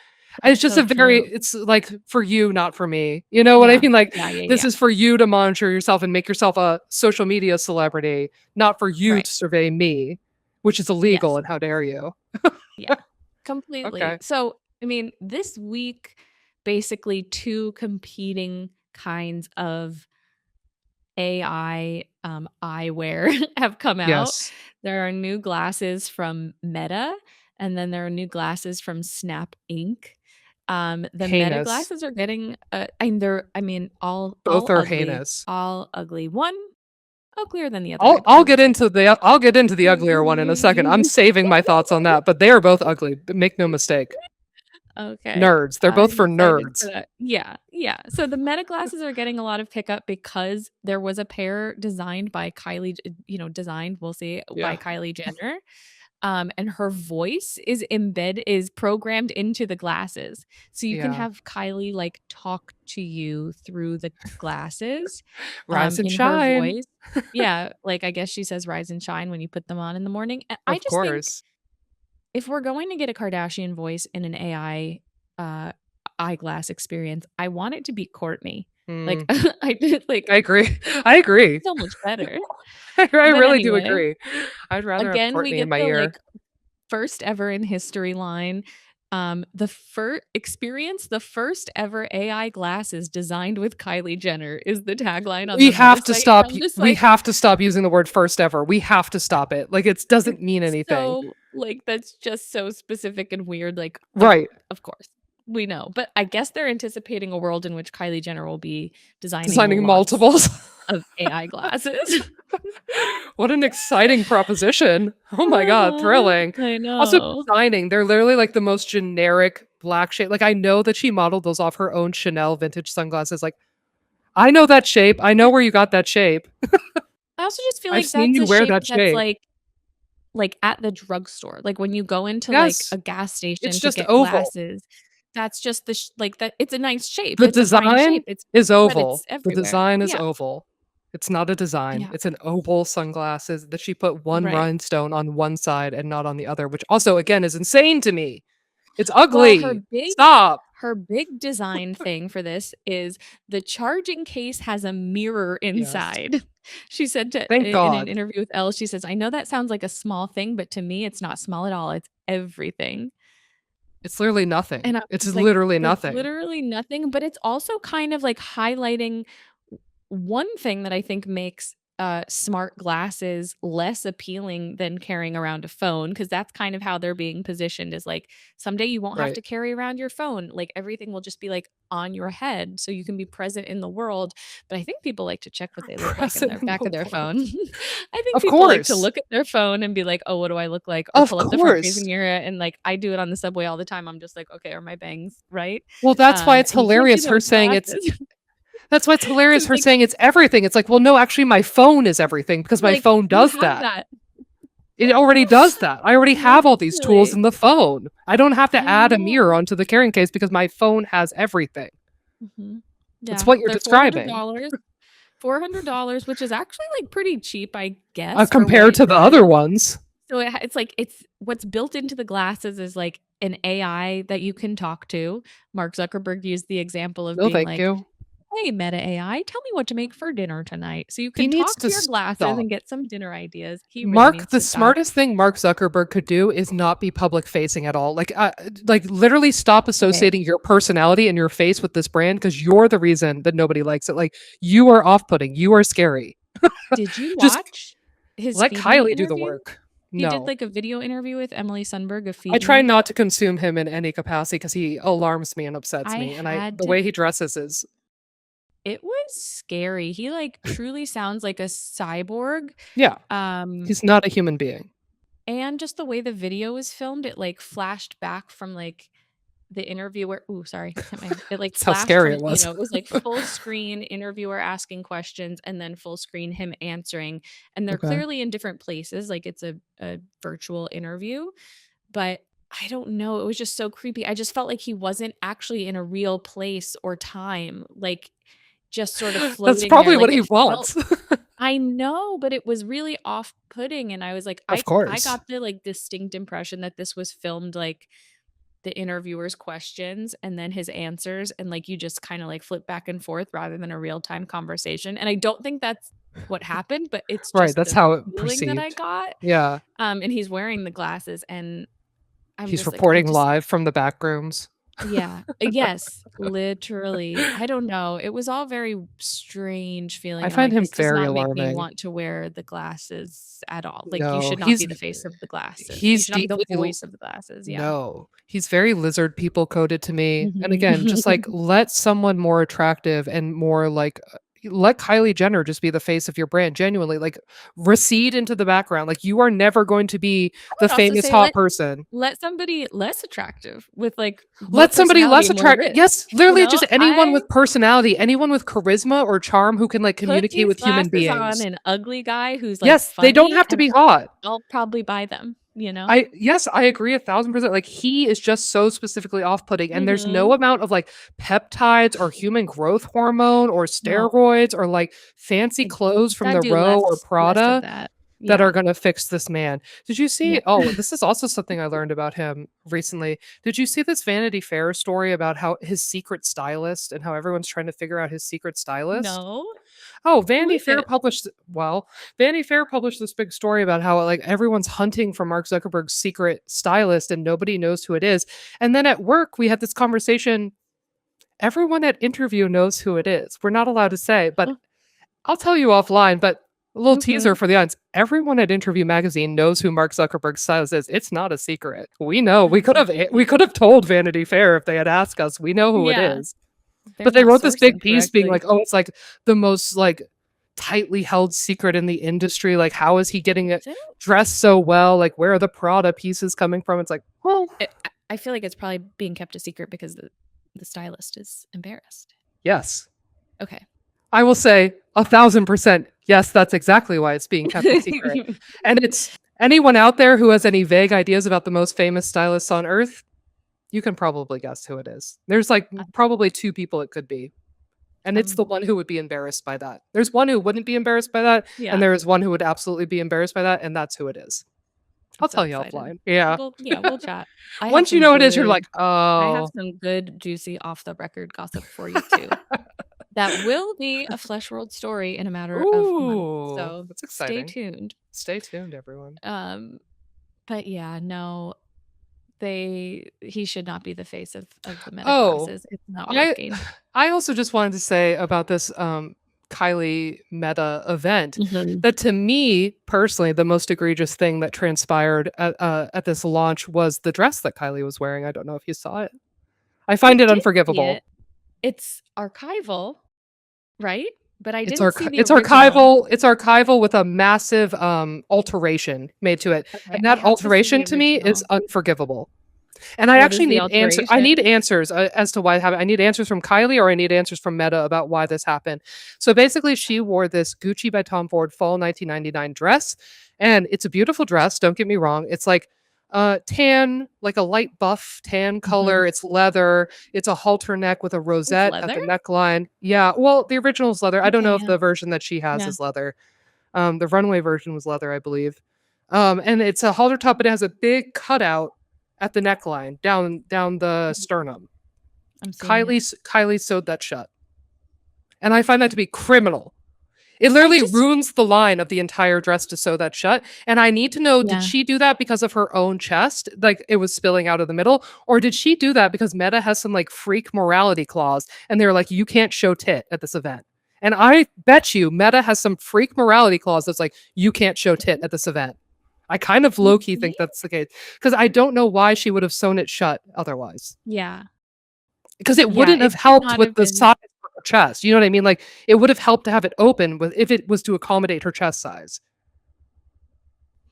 it's just a very Absolutely. it's like for you, not for me. You know what I Yeah. mean? Like, Yeah, yeah, this yeah. is for you to monitor yourself and make yourself a social media celebrity, not for you Right. to survey me, which is illegal, Yes. and how dare you? Yeah. Completely. Okay. So, I mean, this week, basically 2 competing kinds of AI eyewear have come out. Yes. There are new glasses from Meta, and then there are new glasses from Snap Inc. The Meta Heinous. glasses are getting, and they're, I mean, all Both are ugly, heinous. all ugly. One uglier than the other, I'll I would get say. into the uglier one in a second. I'm saving my thoughts on that, but they are both ugly. Make no mistake. Okay. Nerds. They're both I'm for excited for nerds. that. Yeah, yeah. So the Meta glasses are getting a lot of pickup because there was a pair designed by designed, we'll see, Yeah. by Kylie Jenner. And her voice is programmed into the glasses. So you can Yeah. have Kylie like talk to you through the glasses, Rise and in her shine. voice. Yeah, like I guess she says rise and shine when you put them on in the morning. And I Of just think course. if we're going to get a Kardashian voice in an AI uh, eyeglass experience, I want it to be Courtney. Like Mm, I did, I like agree. I agree. so much better. I But really do anyway, agree. I'd rather have again, we Courtney in get my the ear. like first ever in history line. The first ever AI glasses designed with Kylie Jenner is the tagline on We the Meta have to site. And stop. I'm just We like, have to stop using the word first ever. We have to stop it. Like it doesn't it's mean anything. so like that's just so specific and weird. Like, Right. of course, we know, but I guess they're anticipating a world in which Kylie Jenner will be designing Designing lots multiples. of AI glasses. What an exciting proposition. Oh my God, thrilling. I Also, know. designing, they're literally like the most generic black shape. Like, I know that she modeled those off her own Chanel vintage sunglasses. Like, I know that shape. I know where you got that shape. I also just feel I've like seen that's you a wear shape that that's shape. like at the drugstore. Like when you go into like Yes, a gas it's station to just get oval. glasses, that's just like that. It's a nice shape. The It's a fine design shape. It's is but it's oval. The everywhere. design is Yeah. oval. It's not a design. Yeah. It's an oval sunglasses that she put one Right. rhinestone on one side and not on the other, which also, again, is insane to me. It's Well, ugly. Stop. her big design thing for this is the charging case has a mirror Yes. inside. She said Thank in an God. interview with Elle, she says, "I know that sounds like a small thing, but to me it's not small at all. It's everything." It's literally nothing. And I It's was like, literally "It's nothing. literally nothing," but it's also kind of like highlighting one thing that I think makes smart glasses less appealing than carrying around a phone, because that's kind of how they're being positioned, is like someday you won't have Right. to carry around your phone, like everything will just be like on your head so you can be present in the world. But I think people like to check what they look like in Present their in back the of their world. phone. I think Of people like to course. look at their phone and be like, oh, what do I look like, or Of pull up the front facing course. mirror, and like I do it on the subway all the time. I'm just like, okay, are my bangs right? Well, And you can't do that with glasses. that's why it's hilarious Because her like saying it's everything. It's like, well, no, actually my phone is everything because my like phone you does have that. that. It already does that. I already have all these tools Literally. in the phone. I don't have to I add a mirror know. onto the carrying case because my phone has everything. Mhm. It's Yeah, what you're they're describing. $400, which is actually, like, pretty cheap, I guess, for what Compared it to the other does. ones. So it's like it's what's built into the glasses is, like, an AI that you can talk to. Mark Zuckerberg used the example of No, being thank like, you. "Hey, Meta AI, tell me what to make for dinner tonight." So you He can needs talk to to your glasses stop. and get some dinner ideas. He really needs The to stop. smartest thing Mark Zuckerberg could do is not be public facing at all. Like literally stop Okay. associating your personality and your face with this brand because you're the reason that nobody likes it. Like you are off putting. You are scary. Did you Just watch his let Feed Me Kylie do the interview? work. He did, No. like, a video interview with Emily Sundberg of I Feed try Me. not to consume him in any capacity because he alarms me and upsets I me. And I had the to way he dresses is It was scary. He, like, truly sounds like a cyborg, yeah, um, he's not a human being. and just the way the video was filmed, it, like, flashed back from, like, the interviewer ooh, sorry, hit my it, like, That's how flashed scary from it was. it was, like, full screen interviewer asking questions and then full screen him answering, and they're Okay. clearly in different places, like, it's a virtual interview, but I don't know, it was just so creepy. I just felt like he wasn't actually in a real place or time, like, just sort of That's floating there, probably like, what he it felt wants. I know, but it was really off-putting, and I was like, Of I course. got the, like, distinct impression that this was filmed, like, the interviewer's questions and then his answers, and, like, you just kinda, like, flip back and forth rather than a real-time conversation, and I don't think that's what happened, but it's Right, just that's the how it feeling that I perceived. got, Yeah. and he's wearing the glasses, and I'm He's just like, I reporting just live from the back rooms. Yeah. Yes, literally. I don't know. It was all very strange I feeling. I'm find like, him this does very not make me alarming. want to wear the glasses at all. Like, you No, should not be the face of the glasses. You he's should not be the deeply voice of the glasses. Yeah. no, he's very lizard people coded to me. And again, just like Mhm. let someone more attractive and more like let Kylie Jenner just be the face of your brand genuinely. Like recede into the background. Like you are never going to be I the would also famous say hot person. let somebody less attractive with, like, more Let somebody personality, less more attract risk, yes, you literally know? just anyone with personality, anyone with charisma or charm who can like Put communicate these with human glasses on beings. an ugly guy who's, like, Yes, they don't funny, have to and be hot. I'll probably buy them, you know? I yes, I agree 1,000%. Like he is just so specifically off-putting, and there's no Mhm. amount of like peptides or human growth hormone or No. steroids or like fancy Like, clothes from gotta the do Row or less of Prada that. that are Yeah. gonna fix this man. Did you see Yeah. oh, this is also something I learned about him recently. Did you see this Vanity Fair story about how his secret stylist and how everyone's trying to figure out his secret stylist? No? Oh, Who is it? Vanity Fair published this big story about how like everyone's hunting for Mark Zuckerberg's secret stylist and nobody knows who it is. And then at work we had this conversation. Everyone at interview knows who it is. We're not allowed to say, but Oh, I'll tell you offline, but a little teaser okay. for the audience. Everyone at Interview Magazine knows who Mark Zuckerberg's stylist is. It's not a secret. We know. That's We interesting. could have told Vanity Fair if they had asked us. We know who it Yeah. is. They're But they not wrote this big sourcing piece being correctly. like, "Oh, it's like the most like tightly held secret in the industry. Like, how is he getting it Is it? dressed so well? Like, where are the Prada pieces coming from?" It's like, well, I feel like it's probably being kept a secret because the stylist is embarrassed. yes. Okay. I will say 1,000%. Yes, that's exactly why it's being kept a secret. And it's anyone out there who has any vague ideas about the most famous stylists on earth, you can probably guess who it is. There's like I probably two people it could be. And it's the I'm one who would be embarrassed by that. There's one who wouldn't be embarrassed by that, and yeah, there is one who would absolutely be embarrassed by that, and that's who it is. I'm I'll so tell you excited. offline. Yeah. We'll chat. I have Once you some know who it is, you're good like, oh, juicy off the record gossip for you too. That will be a Flesh World story in a matter of months. ooh, So that's stay exciting. tuned. Stay tuned, everyone. Um, but yeah, no, he should not be the face of the meta Oh, glasses. It's not I working. I also just wanted to say about this Kylie Meta event Mhm. that to me personally the most egregious thing that transpired at this launch was the dress that Kylie was wearing. I don't know if you saw it. I I find it did see unforgivable. it. It's archival, right? But I It's didn't see the original. archival with a massive alteration made to it. Okay, And I that have to see the alteration to me is original. unforgivable. And I What is actually the I alteration? need answers as to why it happened. I need answers from Kylie or I need answers from Meta about why this happened. So basically she wore this Gucci by Tom Ford fall 1999 dress and it's a beautiful dress, don't get me wrong. It's like tan, like a light buff tan Mhm. color. It's leather. It's a halter neck with a It's rosette at leather? the neckline. Yeah, well, the original is leather. I don't Okay, know if yeah. the version that she has Yeah. is leather. The runway version was leather, I believe. And it's a halter top, but it has a big cutout at the neckline down the Mhm. sternum. I'm seeing it. Kylie sewed that shut, and I find that to be criminal. It I literally just ruins the line of the entire dress to sew that shut. And I need to know, did yeah. she do that because of her own chest, like it was spilling out of the middle, or did she do that because Meta has some like freak morality clause and they're like, you can't show tit at this event? And I bet you Meta has some freak morality clause that's like, you can't show tit at this event. I kind of low key Maybe? think that's the case because I don't know why she would have sewn it shut otherwise. Yeah. Because it Yeah, wouldn't it have should helped not with have the been size of her chest. You know what I mean? Like it would have helped to have it open with if it was to accommodate her chest size.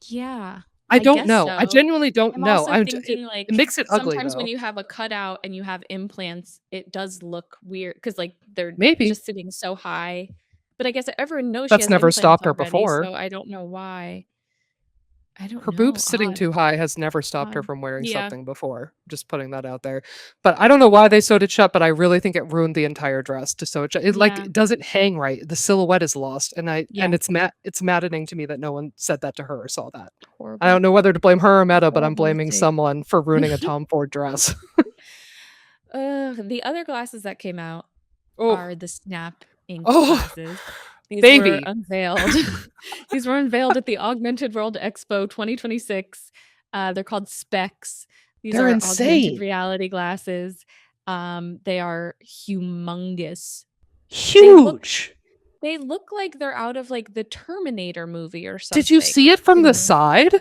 yeah, I I don't guess know. I so. genuinely don't I'm know. also thinking, It like, makes it ugly sometimes when though. you have a cutout and you have implants, it does look weird because, like, they're Maybe. just sitting so high. But I guess everyone knows she That's has never implants stopped her already, before. so I don't know why. I don't Her boobs know, sitting odd, too high has never stopped her odd. from wearing Yeah, something before. Just putting that out there. But I don't know why they sewed it shut, but I really think it ruined the entire dress to sew it shut. It like yeah, it doesn't hang right. The silhouette is lost. And yeah. it's maddening to me that no one said that to her or saw that. I don't Horrible, know whether to blame her or Meta, but I'm horrible blaming mistake. someone for ruining a Tom Ford dress. The other glasses that came out Oh, are the Snap Ink oh, glasses. These were baby. unveiled. These were unveiled at the Augmented World Expo 2026. They're called Specs. These They're are augmented insane. reality glasses. They are humongous. They look Huge. they look like they're out of, like, the Terminator movie or Did you something see it from to the me. side?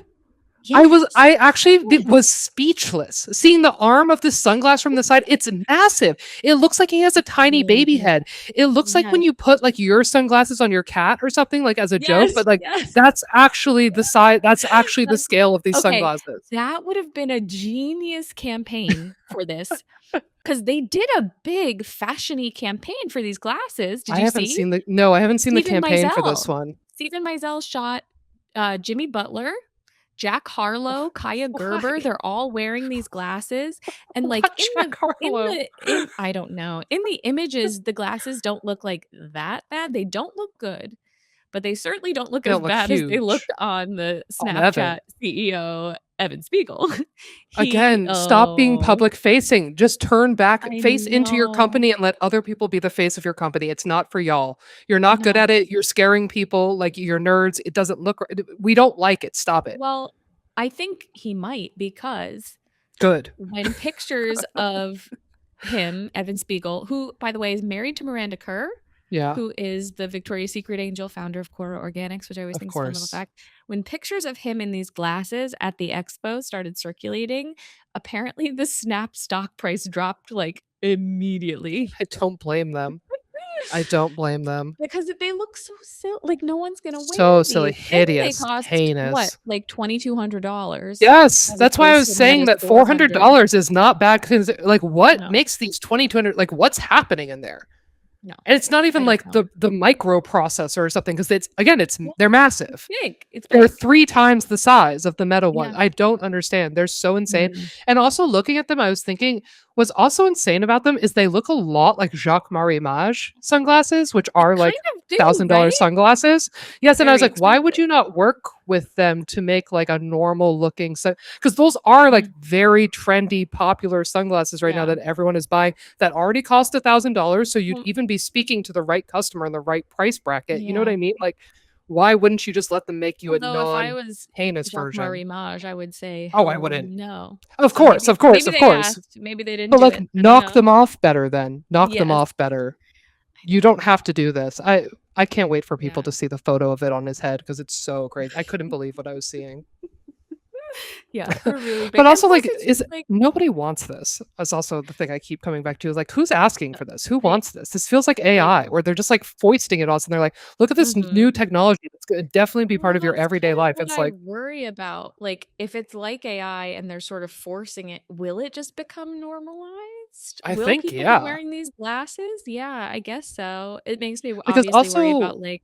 Yes. I actually was Yes. speechless. Seeing the arm of the sunglass from the side, it's massive. It looks like he has a It's tiny really baby big. head. It looks like when Yes. you put like your sunglasses on your cat or something, like as a joke, Yes, but like yes. that's actually the size, that's actually the That's scale of these okay, sunglasses. that would have been a genius campaign for this, 'cause they did a big fashion-y campaign for these glasses. Did I you haven't see? seen the no, I haven't seen the Stephen campaign for this Meisel. one. Stephen Meisel shot, Jimmy Butler, Jack Harlow, Kaya Why? Gerber, they're all wearing these glasses, and, Why like, Jack Harlow? in I don't know. In the images, the glasses don't look, like, that bad, they don't look good, but they certainly don't look They as don't look bad as they looked huge on the on Evan. Snapchat CEO, Evan Spiegel. He Again, stop being oh, public facing. Just turn back, I face into your know. company and let other people be the face of your company. It's not for y'all. You're not good No. at it. You're scaring people like you're nerds. It doesn't look we don't like it. Stop it. Well, I think he might because Good. when pictures of him, Evan Spiegel, who, by the way, is married to Miranda Kerr, Yeah, who is the Victoria's Secret angel, founder of Cora Organics, which I always of think is a fun little course. fact. When pictures of him in these glasses at the expo started circulating, apparently the Snap stock price dropped like immediately. I don't blame them. I don't blame them. Because they look so silly, like no one's gonna wear So silly, these, and they hideous, cost what, heinous. like $2,200 Yes, as that's why I opposed was to the saying Meta's that 400. $400 is not bad because like what No, makes these 2200 like what's happening in there? no, And it's not I even don't like know. the microprocessor or something because it's again Yeah, they're massive. it's They're big. 3 times the size of the Meta one. Yeah. I don't understand. They're so insane. Mm. And also looking at them, I was thinking what's also insane about them is they look a lot like Jacques Marie Mage sunglasses, which They are kind like of do, $1,000 right? sunglasses. Yes, and I was Very like, why would expensive. you not work with them to make like a normal looking because those are like Mm. very trendy, popular sunglasses right now Yeah. that everyone is buying that already cost $1,000. So you'd Well, even be speaking to the right customer in the right price bracket. You know what yeah. I mean? Like why wouldn't you just let them make you a Although if I non was heinous version? Jacques-Marie Mage, I would say, Oh, I "Hell wouldn't. no." Of So course, of course, maybe of they course. asked, maybe they didn't But do like it. I don't knock know. them off better then. Knock them Yes. off better. I You don't have to do this. I can't wait for people Yeah. to see the photo of it on his head because it's so crazy. I couldn't believe what I was seeing. Yeah, they're really big, But and also plus like it's just is like nobody wants this. That's also the thing I keep coming back to is like who's asking for this? Who I wants this? This feels like I AI where they're just like foisting it on us and they're like, look at this Mhm. new technology that's going to definitely be part Well, of your that's everyday kind of life. what It's I like, worry about. Like, if it's like AI and they're sort of forcing it, will it just become normalized? I Will think, people be yeah. wearing these glasses? Yeah, I guess so. It makes me Because obviously worry also about, like,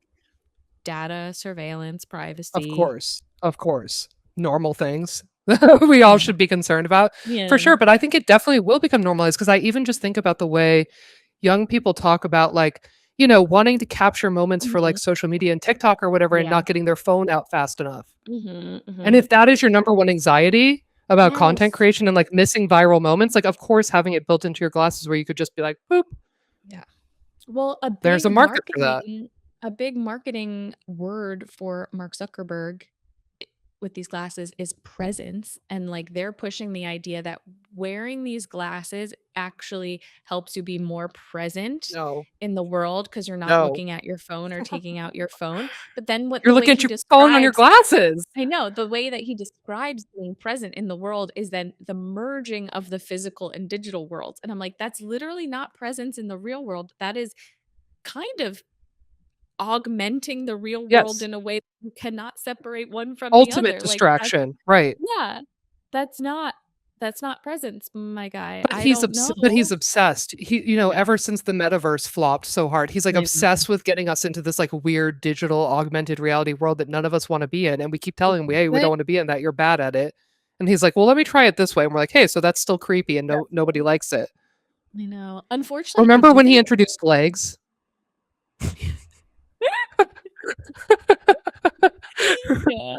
data, surveillance, of privacy. course, of course. Normal things we all Yeah. should be concerned about for Yeah. sure. But I think it definitely will become normalized because I even just think about the way young people talk about like, wanting to capture moments for Mhm. like social media and TikTok or whatever and Yeah. not getting their phone out fast enough. Mhm, And mhm. if that is your number one anxiety about content Yes. creation and like missing viral moments, like of course having it built into your glasses where you could just be like, boop, Yeah. Well, there's a market for that. a big marketing word for Mark Zuckerberg with these glasses is presence, and like they're pushing the idea that wearing these glasses actually helps you be more present No, in the world because you're not no. looking at your phone or taking out your phone. But then what You're the way looking at he your phone on your describes glasses. I know the way that he describes being present in the world is then the merging of the physical and digital worlds. And I'm like, that's literally not presence in the real world. That is kind of augmenting the real world Yes. in a way that you cannot separate one from the Ultimate other. Like that's distraction. Right. yeah. That's not that's not presence, my guy. But I don't he's know. obsessed. He Yeah. ever since the metaverse flopped so hard, he's like I know. obsessed with getting us into this like weird digital augmented reality world that none of us want to be in. And we keep This telling him, is hey, we don't it. want to be in that. You're bad at it. And he's like, well, let me try it this way. And we're like, hey, so that's still creepy and nobody likes it. I know. Unfortunately, I Remember do when he think introduced legs? yeah.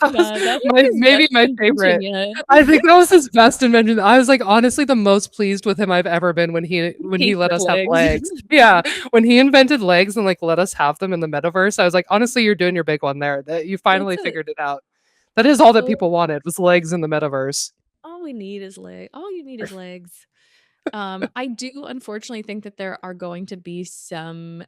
That was Yeah, that was his maybe best my invention favorite. yet. I think that was his best invention. I was like honestly the most pleased with him I've ever been when he He let said us have legs. legs. Yeah, when he invented legs and like let us have them in the metaverse, I was like, honestly, you're doing your big one there. That you It's finally a figured it out. That is all that oh people wanted was legs in the metaverse. we need is all you need is legs. I do unfortunately think that there are going to be some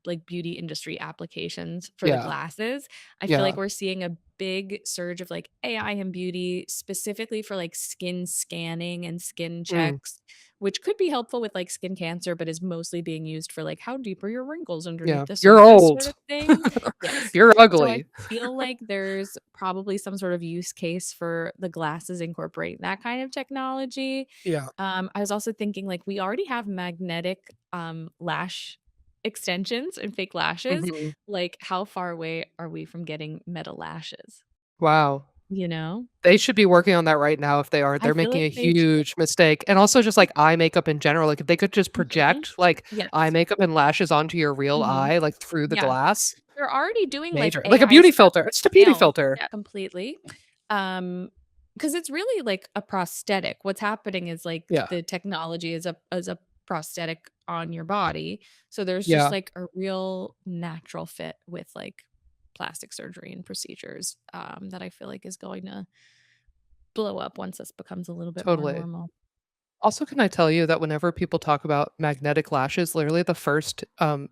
like beauty industry applications for the Yeah. glasses. I feel like Yeah. we're seeing a big surge of like AI and beauty specifically for like skin scanning and skin Mm. checks, which could be helpful with like skin cancer, but is mostly being used for like how deep are your wrinkles underneath Yeah. the You're surface sort old. of thing. Yes. You're So I ugly. feel like there's probably some sort of use case for the glasses incorporating that kind of technology. Yeah. I was also thinking like we already have magnetic lash extensions and fake lashes. Mhm. Like how far away are we from getting metal lashes? Wow. You know? They should be working on that right now if they aren't. I They're feel making like a they should. huge mistake. And also just, like, eye makeup in general, like, if they could just Mhm. project, like, eye Yes. makeup and lashes onto your real Mhm. eye, like, through the Yeah. glass, They're already doing like major like a AI beauty stuff filter. It's a beauty now. filter. Yeah, completely. Um because it's really like a prosthetic. What's happening is like Yeah. the technology is a prosthetic on your body. So there's just Yeah. like a real natural fit with like plastic surgery and procedures that I feel like is going to blow up once this becomes a little bit more Totally. normal. Also, can I tell you that whenever people talk about magnetic lashes, literally the first,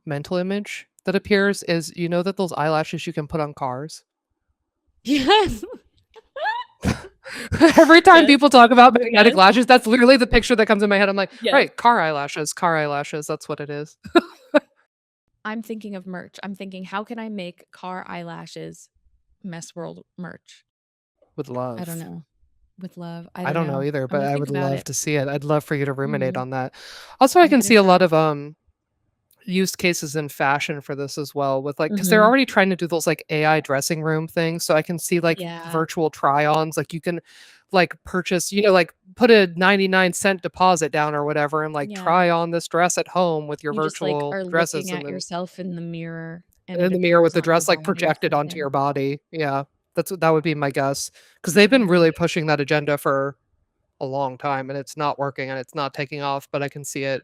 mental image that appears is, you know that those eyelashes you can put on cars? Yes. Every time Yes. people talk about magnetic Yes. lashes, that's literally the picture that comes in my head. I'm like, Yes. "Right, car eyelashes, that's what it is." I'm thinking of merch. I'm thinking, how can I make car eyelashes mess world merch? With I don't love. know. With love. I I don't don't know know. either, I'm but gonna I think would about love it. to see it. I'd love for you to ruminate Mhm. on that. Also, I I'm can gonna see a try. lot of, use cases in fashion for this as well with like because they're Mhm. already trying to do those like AI dressing room things. So I can see like Yeah. virtual try-ons. Like you can like purchase, like put a 99-cent deposit down or whatever and like Yeah. try on this dress at home with your You just like virtual are dresses looking and at then yourself in the mirror and in it the mirror with appears the on your dress like body or projected onto something. your body. Yeah. That would be my guess. Because they've been Mhm. really pushing that agenda for a long time and it's not working and it's not taking off, but I can see it.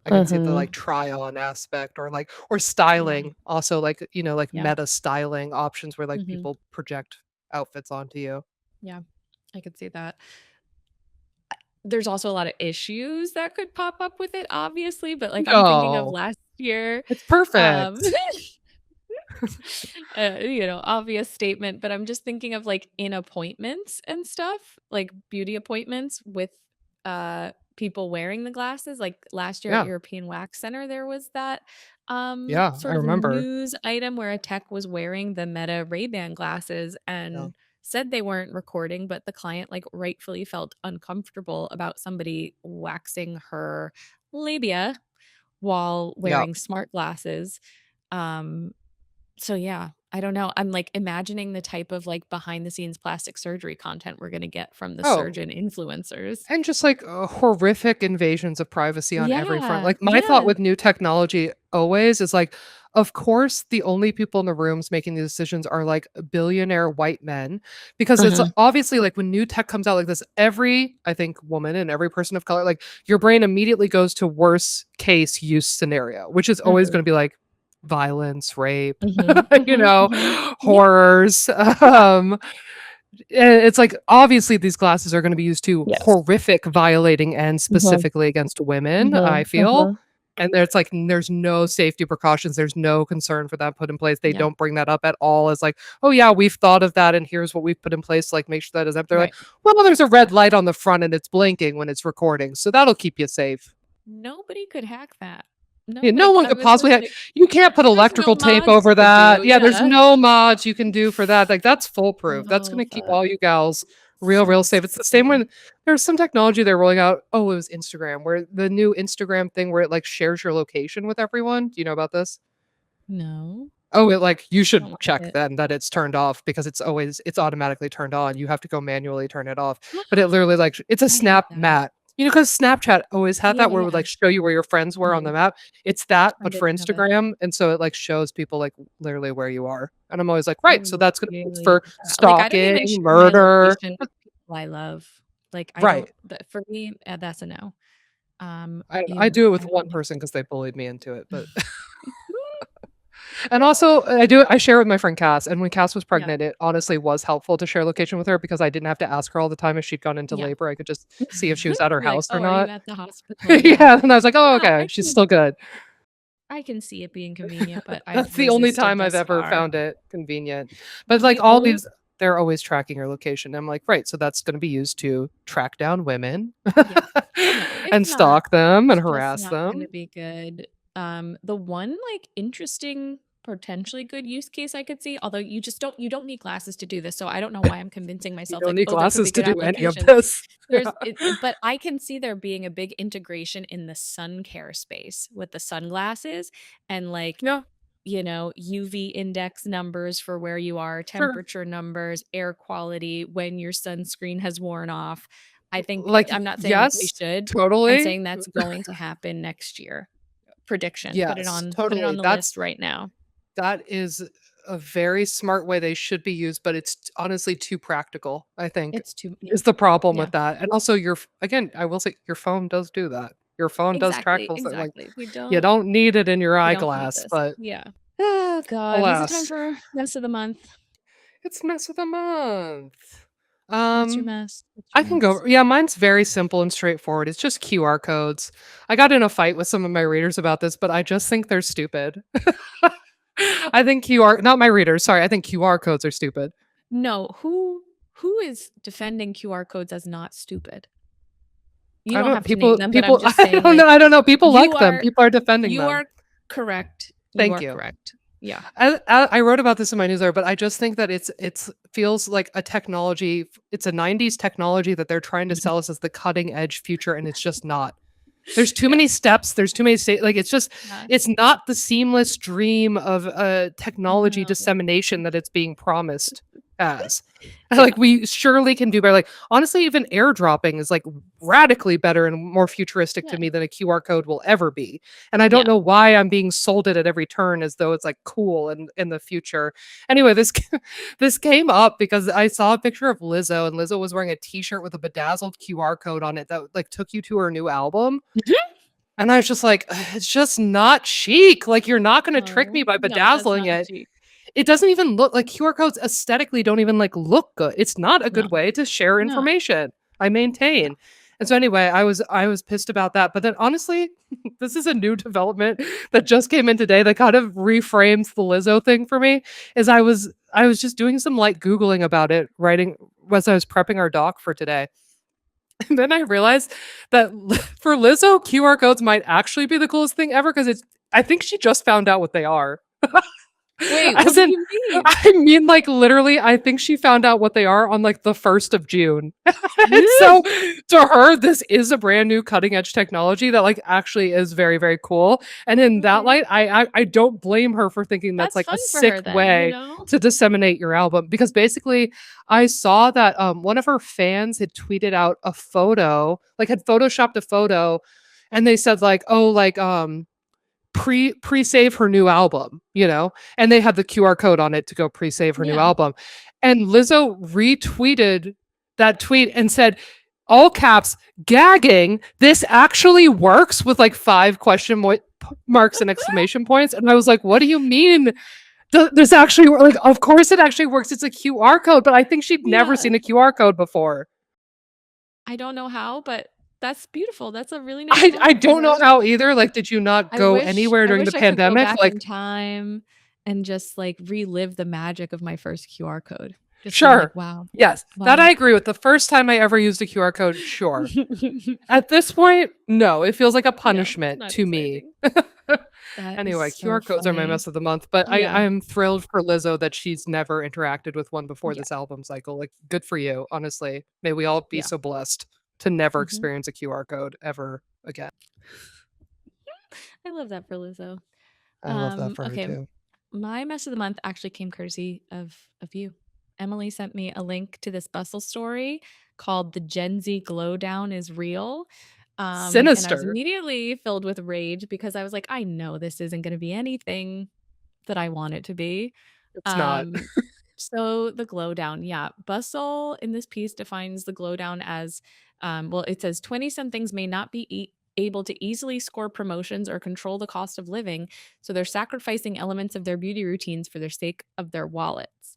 I can see the, like, Mhm. try on aspect or, like or Yeah. styling also, like, like, Yeah. meta styling options where, like, Mhm. people project outfits onto you. Yeah. I could see that. There's also a lot of issues that could pop up with it, obviously, but, like, I'm thinking of No, last year, it's um, perfect. obvious statement, but I'm just thinking of, like, in appointments and stuff, like beauty appointments with, people wearing the glasses, like, last year at Yeah, European Wax Center, there was that, yeah, I sort of remember. news item where a tech was wearing the Meta Ray-Ban glasses Yeah. and said they weren't recording, but the client, like, rightfully felt uncomfortable about somebody waxing her labia while Yeah. wearing smart glasses, um so yeah, I don't know. I'm like imagining the type of like behind the scenes plastic surgery content we're gonna get from the Oh, surgeon influencers. and just, like, horrific invasions of privacy on every front. Yeah, Like, my thought yeah. with new technology always is, like, of course, the only people in the rooms making the decisions are, like, billionaire white men, because it's Mhm, obviously, like, when new tech comes out like this, every, I think, woman and every person of color, like, your brain immediately goes to worst case use scenario, which is always mhm, gonna be, like, violence, rape, mhm, you mhm, know, mhm. Yeah, horrors, yeah. it's like, obviously, these classes are gonna be used to Yes. horrific violating ends Mhm, specifically against women, I mhm, feel, mhm. and there's, like, there's no safety precautions, there's no concern for that put in place, they Yeah, don't bring that up at all as like, "Oh, yeah, we've thought of that, and here's what we've put in place to, like, make sure that is up." They're like, right. "Well, there's a red light on the front, and it's blinking when it's recording, so that'll keep you safe." Nobody could hack that. Yeah, Nobody no c one I could was just possibly like, you can't put there's no electrical tape mods you over could do, that. Yeah, there's yeah. no mods you can do for that. Like, that's foolproof. That's Oh, gonna keep fuck. all you gals real, So real safe. It's the same scary. when there's some technology they're rolling out. Oh, it was Instagram, where the new Instagram thing where it, like, shares your location with everyone. Do you know about this? No, Oh, it like you I don't should like check it. then that it's turned off because it's automatically turned on. You have to go manually turn it off. But it literally like it's a I hate snap that. mat. Because Snapchat always had Yeah, that where it would yeah. like show you where your friends were on the Mhm. map. It's that, I but for didn't know that. Instagram. And so it like shows people like literally where you are. And I'm always like, I right. So that's gonna be used really for hate that. Like, I don't stalking, even share my murder. location with people I love. Like, I don't Right. but for me, that's a no. I do it with I one don't like person because they bullied me into it. But And also, I share with my friend Cass, and when Cass was Yeah. pregnant, it honestly was helpful to share location with her because I didn't have to ask her all the time if she'd gone into Yeah. labor. I could just see if she was at her Be like, house or "Oh, are you not. at the hospital?" Yeah. Yeah, and I was like, "Oh, Yeah, okay, she's still good." I can see it being convenient, but I've That's the only resisted time I've thus ever far. found it convenient. But, like, The all only these they're always tracking your location. I'm like, "Right, so that's gonna be used to track down women Yeah. No, and stalk them and it's just harass not gonna them." be good. The one, like, interesting, potentially good use case I could see, although you don't need glasses to do this, so I don't know why I'm convincing You myself, don't like, need "Oh, there could be glasses to good do any of applications." this. There's it but I can see there being a big integration in the sun care space with the sunglasses and, like, Yeah, UV index numbers for where you are, sure. temperature numbers, air quality, when your sunscreen has worn off. I think Like, I'm not saying we yes, should. I'm totally. saying that's going to happen next year. Prediction. Yes, Put it on totally. the list right now. That is a very smart way they should be used, but it's honestly too practical, I think, It's too yeah. is the problem Yeah. with that. And also again, I will say your phone does do that. Your phone does track Exactly, those things, like, exactly. you don't need it in your We don't need eyeglass, this. but Yeah. Oh god. Is it time alas, for mess of the month? it's mess of the month. What's your Um, mess? What's I your can go mess? yeah, mine's very simple and straightforward. It's just QR codes. I got in a fight with some of my readers about this, but I just think they're stupid. I think QR not my readers, sorry, I think QR codes are stupid. No, who is defending QR codes as not stupid? You I don't don't have to name them, but I'm people just saying, like, I don't know, people you like them, are people are defending you them. are correct. You Thank are you. correct. Yeah. I wrote about this in my newsletter, but I just think that it's feels like a technology it's a '90s technology that they're trying to sell us as the cutting edge future, and it's just not. There's too Yeah. many steps, there's too many like, Yeah. it's not the seamless dream of, technology No. dissemination that it's being promised as. Yeah. Like, we surely can do better, like, honestly, even airdropping is, like, radically better and more futuristic Yeah. to me than a QR code will ever be, and I don't Yeah. know why I'm being sold it at every turn as though it's, like, cool in the future. Anyway, this this came up because I saw a picture of Lizzo, and Lizzo was wearing a T-shirt with a bedazzled QR code on it that, like, took you to her new album, Mhm. and I was just like, "Ugh, it's just not chic, like, you're not gonna trick No. me by No, that's bedazzling not it." cheap. It doesn't even look like QR codes aesthetically don't even, like, look good. It's not a No. good way to share No. information, I No. maintain. And so anyway, I was pissed about that, but then honestly, this is a new development that just came in today that kind of reframes the Lizzo thing for me, is I was just doing some light Googling about it, writing as I was prepping our doc for today. And then I realized that for Lizzo, QR codes might actually be the coolest thing ever because it's I think she just found out what they are. Wait, what As do in, you mean? I mean, like, literally, I think she found out what they are on, like, the 1st of June. And so, to her, this is a brand new cutting edge technology that, like, actually is very, very cool. And in that Okay. light, I don't blame her for thinking that's, That's like, a fun for sick her then, you way know? to disseminate your album. Because basically, I saw that, one of her fans had tweeted out a photo, like, had photoshopped a photo, and they said, like, "Oh, like, pre-save her new album, you know, and they had the QR code on it to go pre-save her new Yeah. album. And Lizzo retweeted that tweet and said, all caps, gagging, this actually works with like 5 marks and exclamation points. And I was like, what do you mean? This actually like, of course it actually works. It's a QR code, but I think she'd never Yeah. seen a QR code before. I don't know how, but that's beautiful. That's a really nice I moment for don't know her. how either. Like, did you not go anywhere I during the wish I could go pandemic? back Like, in time and just, like, relive the magic of my first QR code. Just being like, sure. "Wow. Yes, that Wow." I agree with. The first time I ever used a QR code, sure. At this point, no, it feels like a Yeah, punishment not to me. exciting. That is Anyway, so QR codes are my funny. mess of the month, but Yeah. I'm thrilled for Lizzo that she's never interacted with one before Yeah. this album cycle. Like, good for you, honestly. May we all be Yeah. so blessed to never Mhm. experience a QR code ever again. I love that for Lizzo. I love that for her Okay. too. My mess of the month actually came courtesy of you. Emily sent me a link to this bustle story called "The Gen Z Glow Down is Real." And I was Sinister. immediately filled with rage because I was like, I know this isn't going to be anything that I want it to be. It's not. Um, so the glow down, yeah. Bustle in this piece defines the glow down as, well, it says 20 somethings may not be able to easily score promotions or control the cost of living, so they're sacrificing elements of their beauty routines for the sake of their wallets.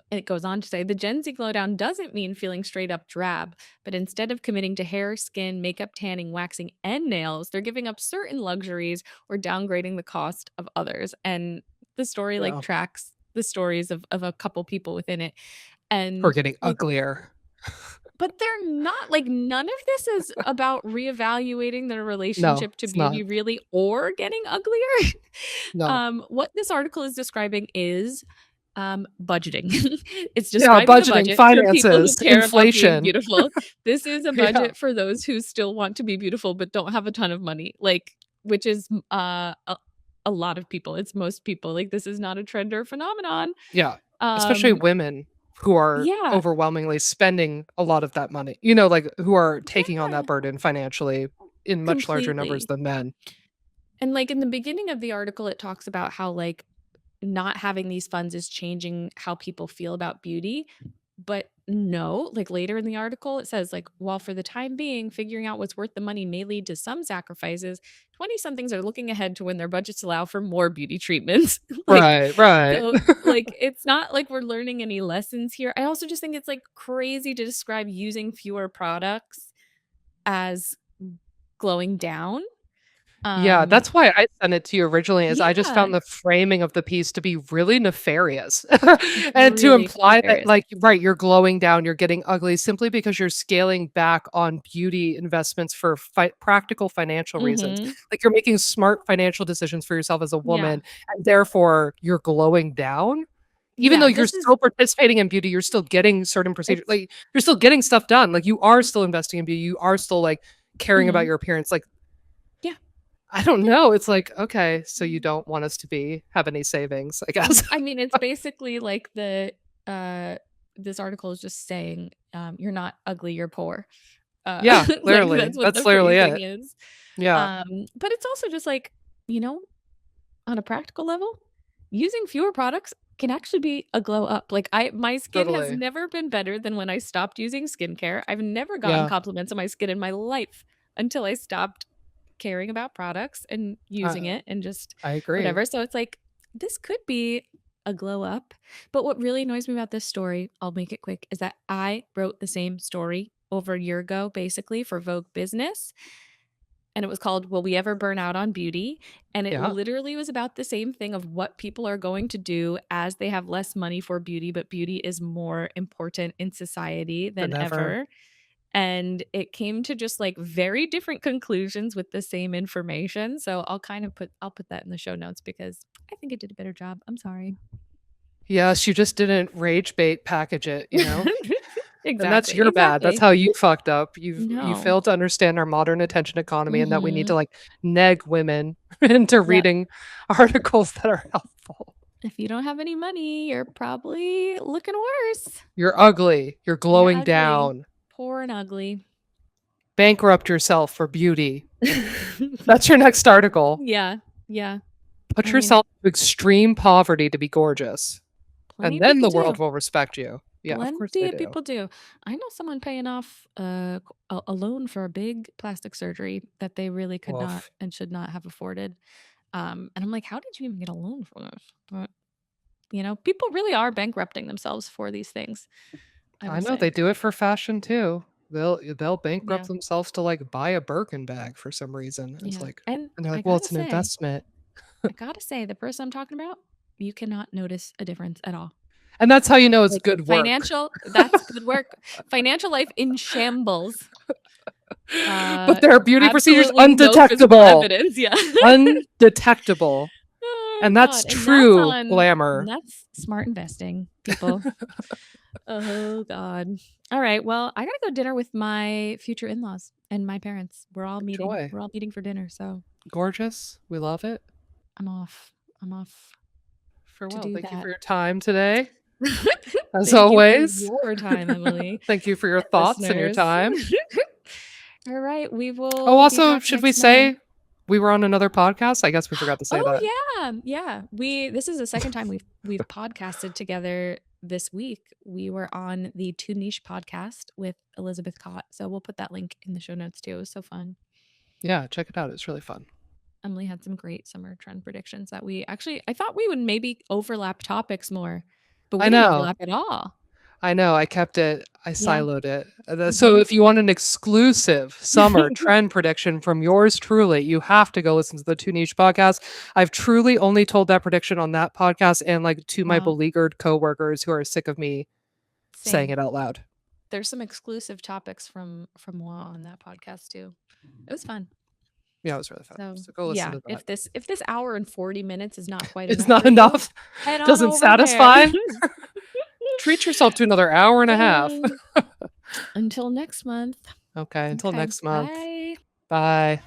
It goes on to say the Gen Z glow down doesn't mean feeling straight up drab, but instead of committing to hair, skin, makeup, tanning, waxing, and nails, they're giving up certain luxuries or downgrading the cost of others. And the story like Yeah. tracks the stories of a couple people within it. Or And getting like, uglier. but they're not like, none of this is about reevaluating their No, relationship to it's not. beauty really, or getting uglier. No. What this article is describing is budgeting. It's Yeah, describing a budgeting, budget for people who finances, care about being inflation. beautiful. This is a Yeah. budget for those who still want to be beautiful but don't have a ton of money, like, which is a lot of people. It's most people. Like, this is not a trend or phenomenon. Yeah, especially women who are Yeah. overwhelmingly spending a lot of that money, you know, like, who are taking on Yeah. that burden financially in much larger numbers Completely. than men. And, like, in the beginning of the article, it talks about how, like, not having these funds is changing how people feel about beauty. But no, like later in the article, it says, like, while for the time being, figuring out what's worth the money may lead to some sacrifices, 20 somethings are looking ahead to when their budgets allow for more beauty treatments. Like, Right, right. so, like, it's not like we're learning any lessons here. I also just think it's like crazy to describe using fewer products as glowing down. Yeah, that's why I sent it to you originally, is I just Yeah, found the framing of the piece to be really nefarious. it's And to really imply that, nefarious. like, right, you're glowing down, you're getting ugly simply because you're scaling back on beauty investments for practical financial reasons. Mhm. Like, you're making smart financial decisions for yourself as a Yeah. woman, and therefore you're glowing down? Even though Yeah, you're this is still participating in beauty, you're still getting certain procedures, it's like, you're still getting stuff done, like, you are still investing in beauty, you are still, like, caring about mhm. your appearance, like, Yeah, I don't yeah. know, it's like, "Okay, so you don't want us to have any savings, I guess." I mean, it's basically like uh this article is just saying, you're not ugly, you're poor. Yeah, Like clearly, that's what that's the literally phrasing it. is. Yeah, But it's also just like, you know, on a practical level, using fewer products can actually be a glow up. Like, my skin has totally. never been better than when I stopped using skincare. I've never gotten Yeah, compliments on my skin in my life until I stopped caring about products and using uh, it and just I agree. whatever. So it's like, this could be a glow up. But what really annoys me about this story, I'll make it quick, is that I wrote the same story over a year ago, basically for Vogue Business. And it was called Will We Ever Burn Out on Beauty? And it Yeah, literally was about the same thing of what people are going to do as they have less money for beauty, but beauty is more important in society than than ever. ever. And it came to just like very different conclusions with the same information. So I'll put that in the show notes because I think it did a better job. I'm sorry. Yes, you just didn't rage bait package it, you know? And that's Exactly. your bad, that's Exactly. how you fucked up. You No. failed to understand our modern attention economy and that we need to, Mhm. like, neg women into Yep. reading articles that are helpful. If you don't have any money, you're probably looking worse. You're ugly, you're You're glowing ugly. down. Poor and ugly. Bankrupt yourself for beauty. That's your next article. Yeah. Yeah. Put I mean, yourself to extreme poverty to be gorgeous, plenty and of then people the world do. will respect you. Yeah, of course Plenty they of do. people do. I know someone paying off a loan for a big plastic surgery that they really could not Woof. and should not have afforded. And I'm like, how did you even get a loan for this? But people really are bankrupting themselves for these things, I I will know they say. do it for fashion too. They'll bankrupt Yeah. themselves to, like, buy a Birkin bag for some reason. It's Yeah. like, And and they're I like, "Well, gotta it's an say, investment." the person I'm talking about, you cannot notice a difference at all. And that's how you know it's Like, good work. that's good work. Financial life in shambles. But their beauty procedures Absolutely no physical undetectable. evidence, yeah. Undetectable. Oh And that's god, and that's true on glamour. that's smart investing, people. Oh god. Alright, well, I gotta go dinner with my future in-laws and my parents. We're all meeting. Enjoy. We're all meeting for dinner, so Gorgeous. We love it. I'm off. I'm off to Farewell. do Thank you for that. your time today. As Thank you for always. your time, Emily, Thank you for your and thoughts and your listeners. time. Alright, we Oh, will be also, back should we next Monday. say we were on another podcast? I guess we forgot to say Oh that. yeah, yeah. This is the second time we've podcasted together this week. We were on the Too Niche podcast with Elizabeth Cott. So we'll put that link in the show notes too. It was so fun. Yeah, check it out. It's really fun. Emily had some great summer trend predictions that I thought we would maybe overlap topics more, but we I didn't know. overlap at all. I know. I kept it. I Yeah. siloed it. So if you want an exclusive summer trend prediction from yours truly, you have to go listen to the Too Niche podcast. I've truly only told that prediction on that podcast and like to my Wow. beleaguered coworkers who are sick of me saying it out loud. There's some exclusive topics from moi on that podcast too. It was fun. Yeah, it was really fun. So go listen to that. If this hour and 40 minutes is not quite It's enough not for enough. You, head on Doesn't over satisfy. there. Treat yourself to another hour and a half. Until next month. Okay, until next month. Bye. Bye.